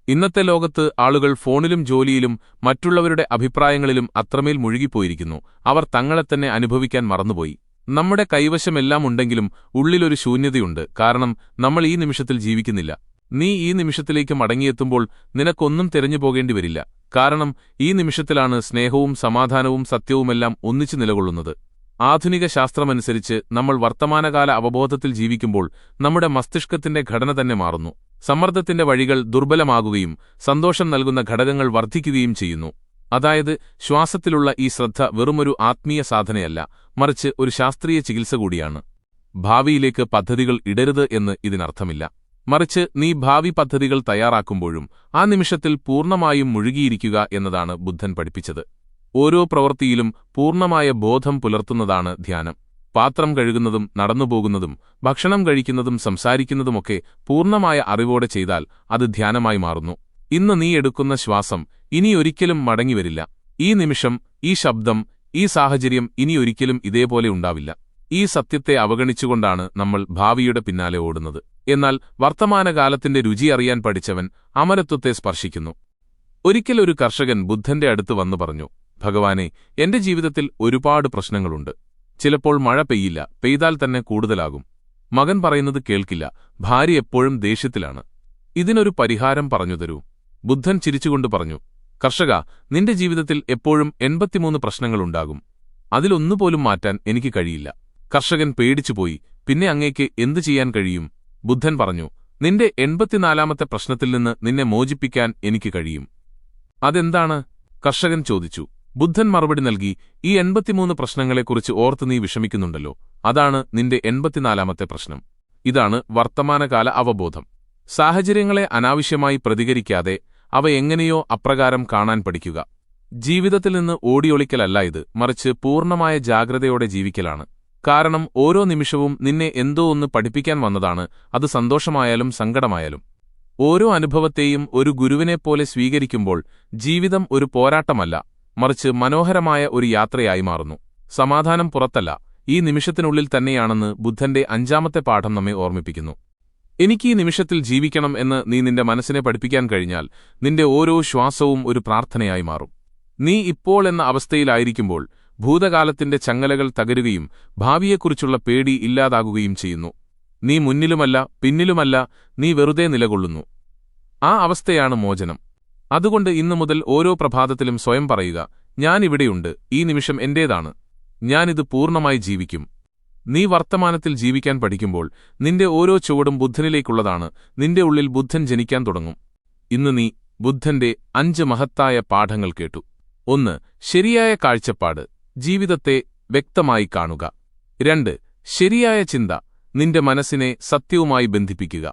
ഇന്നത്തെ ലോകത്ത് ആളുകൾ ഫോണിലും ജോലിയിലും മറ്റുള്ളവരുടെ അഭിപ്രായങ്ങളിലും അത്രമേൽ മുഴുകിപ്പോയിരിക്കുന്നു. അവർ തങ്ങളെത്തന്നെ അനുഭവിക്കാൻ മറന്നുപോയി. നമ്മുടെ കൈവശമെല്ലാം ഉണ്ടെങ്കിലും ഉള്ളിലൊരു ശൂന്യതയുണ്ട്. കാരണം നമ്മൾ ഈ നിമിഷത്തിൽ ജീവിക്കുന്നില്ല. നീ ഈ നിമിഷത്തിലേക്ക് മടങ്ങിയെത്തുമ്പോൾ നിനക്കൊന്നും തിരഞ്ഞു പോകേണ്ടി വരില്ല. കാരണം ഈ നിമിഷത്തിലാണ് സ്നേഹവും സമാധാനവും സത്യവുമെല്ലാം ഒന്നിച്ചു നിലകൊള്ളുന്നത്. ആധുനിക ശാസ്ത്രമനുസരിച്ച് നമ്മൾ വർത്തമാനകാല അവബോധത്തിൽ ജീവിക്കുമ്പോൾ നമ്മുടെ മസ്തിഷ്കത്തിന്റെ ഘടന തന്നെ മാറുന്നു. സമ്മർദ്ദത്തിന്റെ വഴികൾ ദുർബലമാകുകയും സന്തോഷം നൽകുന്ന ഘടകങ്ങൾ വർദ്ധിക്കുകയും ചെയ്യുന്നു. അതായത് ശ്വാസത്തിലുള്ള ഈ ശ്രദ്ധ വെറുമൊരു ആത്മീയ സാധനയല്ല, മറിച്ച് ഒരു ശാസ്ത്രീയ ചികിത്സ കൂടിയാണ്. ഭാവിയിലേക്ക് പദ്ധതികൾ ഇടരുത് എന്ന് ഇതിനർത്ഥമില്ല. മറിച്ച് നീ ഭാവി പദ്ധതികൾ തയ്യാറാക്കുമ്പോഴും ആ നിമിഷത്തിൽ പൂർണ്ണമായും മുഴുകിയിരിക്കുക എന്നതാണ് ബുദ്ധൻ പഠിപ്പിച്ചത്. ഓരോ പ്രവൃത്തിയിലും പൂർണ്ണമായ ബോധം പുലർത്തുന്നതാണ് ധ്യാനം. പാത്രം കഴുകുന്നതും നടന്നുപോകുന്നതും ഭക്ഷണം കഴിക്കുന്നതും സംസാരിക്കുന്നതുമൊക്കെ പൂർണ്ണമായ അറിവോടെ ചെയ്താൽ അത് ധ്യാനമായി മാറുന്നു. ഇന്ന് നീ എടുക്കുന്ന ശ്വാസം ഇനിയൊരിക്കലും മടങ്ങിവരില്ല. ഈ നിമിഷം, ഈ ശബ്ദം, ഈ സാഹചര്യം ഇനിയൊരിക്കലും ഇതേപോലെ ഉണ്ടാവില്ല. ഈ സത്യത്തെ അവഗണിച്ചുകൊണ്ടാണ് നമ്മൾ ഭാവിയുടെ പിന്നാലെ ഓടുന്നത്. എന്നാൽ വർത്തമാനകാലത്തിന്റെ രുചി അറിയാൻ പഠിച്ചവൻ അമരത്വത്തെ സ്പർശിക്കുന്നു. ഒരിക്കൽ ഒരു കർഷകൻ ബുദ്ധന്റെ അടുത്ത് വന്നു പറഞ്ഞു, ഭഗവാനെ, എന്റെ ജീവിതത്തിൽ ഒരുപാട് പ്രശ്നങ്ങളുണ്ട്. ചിലപ്പോൾ മഴ പെയ്യില്ല, പെയ്താൽ തന്നെ കൂടുതലാകും. മകൻ പറയുന്നത് കേൾക്കില്ല, ഭാര്യ എപ്പോഴും ദേഷ്യത്തിലാണ്. ഇതിനൊരു പരിഹാരം പറഞ്ഞു തരൂ. ബുദ്ധൻ ചിരിച്ചുകൊണ്ട് പറഞ്ഞു, കർഷക, നിന്റെ ജീവിതത്തിൽ എപ്പോഴും 83 പ്രശ്നങ്ങളുണ്ടാകും. അതിലൊന്നുപോലും മാറ്റാൻ എനിക്ക് കഴിയില്ല. കർഷകൻ പേടിച്ചുപോയി. പിന്നെ അങ്ങേക്ക് എന്തു ചെയ്യാൻ കഴിയും? ബുദ്ധൻ പറഞ്ഞു, നിന്റെ 84ാമത്തെ പ്രശ്നത്തിൽ നിന്ന് നിന്നെ മോചിപ്പിക്കാൻ എനിക്ക് കഴിയും. അതെന്താണ്? കർഷകൻ ചോദിച്ചു. ബുദ്ധൻ മറുപടി നൽകി, ഈ 83 പ്രശ്നങ്ങളെക്കുറിച്ച് ഓർത്ത് നീ വിഷമിക്കുന്നുണ്ടല്ലോ, അതാണ് നിന്റെ 84ാമത്തെ പ്രശ്നം. ഇതാണ് വർത്തമാനകാല അവബോധം. സാഹചര്യങ്ങളെ അനാവശ്യമായി പ്രതികരിക്കാതെ അവ എങ്ങനെയോ അപ്രകാരം കാണാൻ പഠിക്കുക. ജീവിതത്തിൽ നിന്ന് ഓടിയൊളിക്കലല്ല ഇത്, മറിച്ച് പൂർണ്ണമായ ജാഗ്രതയോടെ ജീവിക്കലാണ്. കാരണം ഓരോ നിമിഷവും നിന്നെ എന്തോ ഒന്ന് പഠിപ്പിക്കാൻ വന്നതാണ്, അത് സന്തോഷമായാലും സങ്കടമായാലും. ഓരോ അനുഭവത്തെയും ഒരു ഗുരുവിനെപ്പോലെ സ്വീകരിക്കുമ്പോൾ ജീവിതം ഒരു പോരാട്ടമല്ല, മറിച്ച് മനോഹരമായ ഒരു യാത്രയായി മാറുന്നു. സമാധാനം പുറത്തല്ല, ഈ നിമിഷത്തിനുള്ളിൽ തന്നെയാണെന്ന് ബുദ്ധന്റെ 5ാമത്തെ പാഠം നമ്മെ ഓർമ്മിപ്പിക്കുന്നു. എനിക്ക് ഈ നിമിഷത്തിൽ ജീവിക്കണം എന്ന് നീ നിന്റെ മനസ്സിനെ പഠിപ്പിക്കാൻ കഴിഞ്ഞാൽ നിന്റെ ഓരോ ശ്വാസവും ഒരു പ്രാർത്ഥനയായി മാറും. നീ ഇപ്പോൾ എന്ന അവസ്ഥയിലായിരിക്കുമ്പോൾ ഭൂതകാലത്തിന്റെ ചങ്ങലകൾ തകരുകയും ഭാവിയെക്കുറിച്ചുള്ള പേടി ഇല്ലാതാകുകയും ചെയ്യുന്നു. നീ മുന്നിലുമല്ല പിന്നിലുമല്ല, നീ വെറുതെ നിലകൊള്ളുന്നു. ആ അവസ്ഥയാണ് മോചനം. അതുകൊണ്ട് ഇന്നു മുതൽ ഓരോ പ്രഭാതത്തിലും സ്വയം പറയുക, ഞാനിവിടെയുണ്ട്, ഈ നിമിഷം എന്റേതാണ്, ഞാനിത് പൂർണ്ണമായി ജീവിക്കും. നീ വർത്തമാനത്തിൽ ജീവിക്കാൻ പഠിക്കുമ്പോൾ നിന്റെ ഓരോ ചുവടും ബുദ്ധനിലേക്കുള്ളതാണ്. നിന്റെ ഉള്ളിൽ ബുദ്ധൻ ജനിക്കാൻ തുടങ്ങും. ഇന്ന് നീ ബുദ്ധന്റെ 5 മഹത്തായ പാഠങ്ങൾ കേട്ടു. 1. ശരിയായ കാഴ്ചപ്പാട്, ജീവിതത്തെ വ്യക്തമായി കാണുക. 2. ശരിയായ ചിന്ത, നിന്റെ മനസ്സിനെ സത്യവുമായി ബന്ധിപ്പിക്കുക.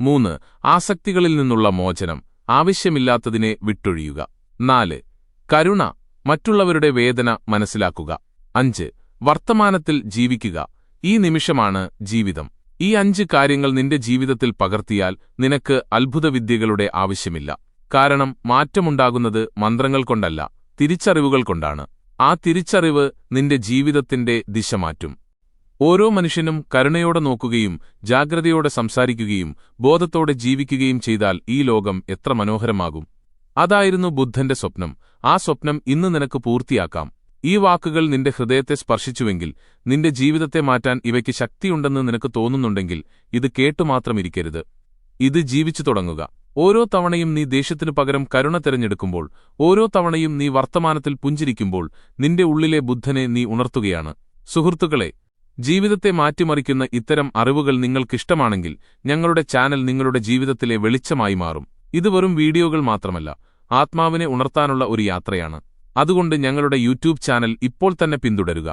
3. ആസക്തികളിൽ നിന്നുള്ള മോചനം, ആവശ്യമില്ലാത്തതിനെ വിട്ടൊഴിയുക. 4. കരുണ, മറ്റുള്ളവരുടെ വേദന മനസ്സിലാക്കുക. 5. വർത്തമാനത്തിൽ ജീവിക്കുക, ഈ നിമിഷമാണ് ജീവിതം. ഈ 5 കാര്യങ്ങൾ നിന്റെ ജീവിതത്തിൽ പകർത്തിയാൽ നിനക്ക് അത്ഭുതവിദ്യകളുടെ ആവശ്യമില്ല. കാരണം മാറ്റമുണ്ടാകുന്നത് മന്ത്രങ്ങൾ കൊണ്ടല്ല, തിരിച്ചറിവുകൾ കൊണ്ടാണ്. ആ തിരിച്ചറിവ് നിന്റെ ജീവിതത്തിന്റെ ദിശ മാറ്റും. ഓരോ മനുഷ്യനും കരുണയോടെ നോക്കുകയും ജാഗ്രതയോടെ സംസാരിക്കുകയും ബോധത്തോടെ ജീവിക്കുകയും ചെയ്താൽ ഈ ലോകം എത്ര മനോഹരമാകും. അതായിരുന്നു ബുദ്ധന്റെ സ്വപ്നം. ആ സ്വപ്നം ഇന്ന് നിനക്ക് പൂർത്തിയാക്കാം. ഈ വാക്കുകൾ നിന്റെ ഹൃദയത്തെ സ്പർശിച്ചുവെങ്കിൽ, നിന്റെ ജീവിതത്തെ മാറ്റാൻ ഇവയ്ക്ക് ശക്തിയുണ്ടെന്ന് നിനക്ക് തോന്നുന്നുണ്ടെങ്കിൽ, ഇത് കേട്ടുമാത്രമിരിക്കരുത്, ഇത് ജീവിച്ചു തുടങ്ങുക. ഓരോ തവണയും നീ ദേഷ്യത്തിനു പകരം കരുണ തിരഞ്ഞെടുക്കുമ്പോൾ, ഓരോ തവണയും നീ വർത്തമാനത്തിൽ പുഞ്ചിരിക്കുമ്പോൾ, നിന്റെ ഉള്ളിലെ ബുദ്ധനെ നീ ഉണർത്തുകയാണ്. സുഹൃത്തുക്കളെ, ജീവിതത്തെ മാറ്റിമറിക്കുന്ന ഇത്തരം അറിവുകൾ നിങ്ങൾക്കിഷ്ടമാണെങ്കിൽ ഞങ്ങളുടെ ചാനൽ നിങ്ങളുടെ ജീവിതത്തിലെ വെളിച്ചമായി മാറും. ഇത് വെറും വീഡിയോകൾ മാത്രമല്ല, ആത്മാവിനെ ഉണർത്താനുള്ള ഒരു യാത്രയാണ്. അതുകൊണ്ട് ഞങ്ങളുടെ യൂട്യൂബ് ചാനൽ ഇപ്പോൾ തന്നെ പിന്തുടരുക.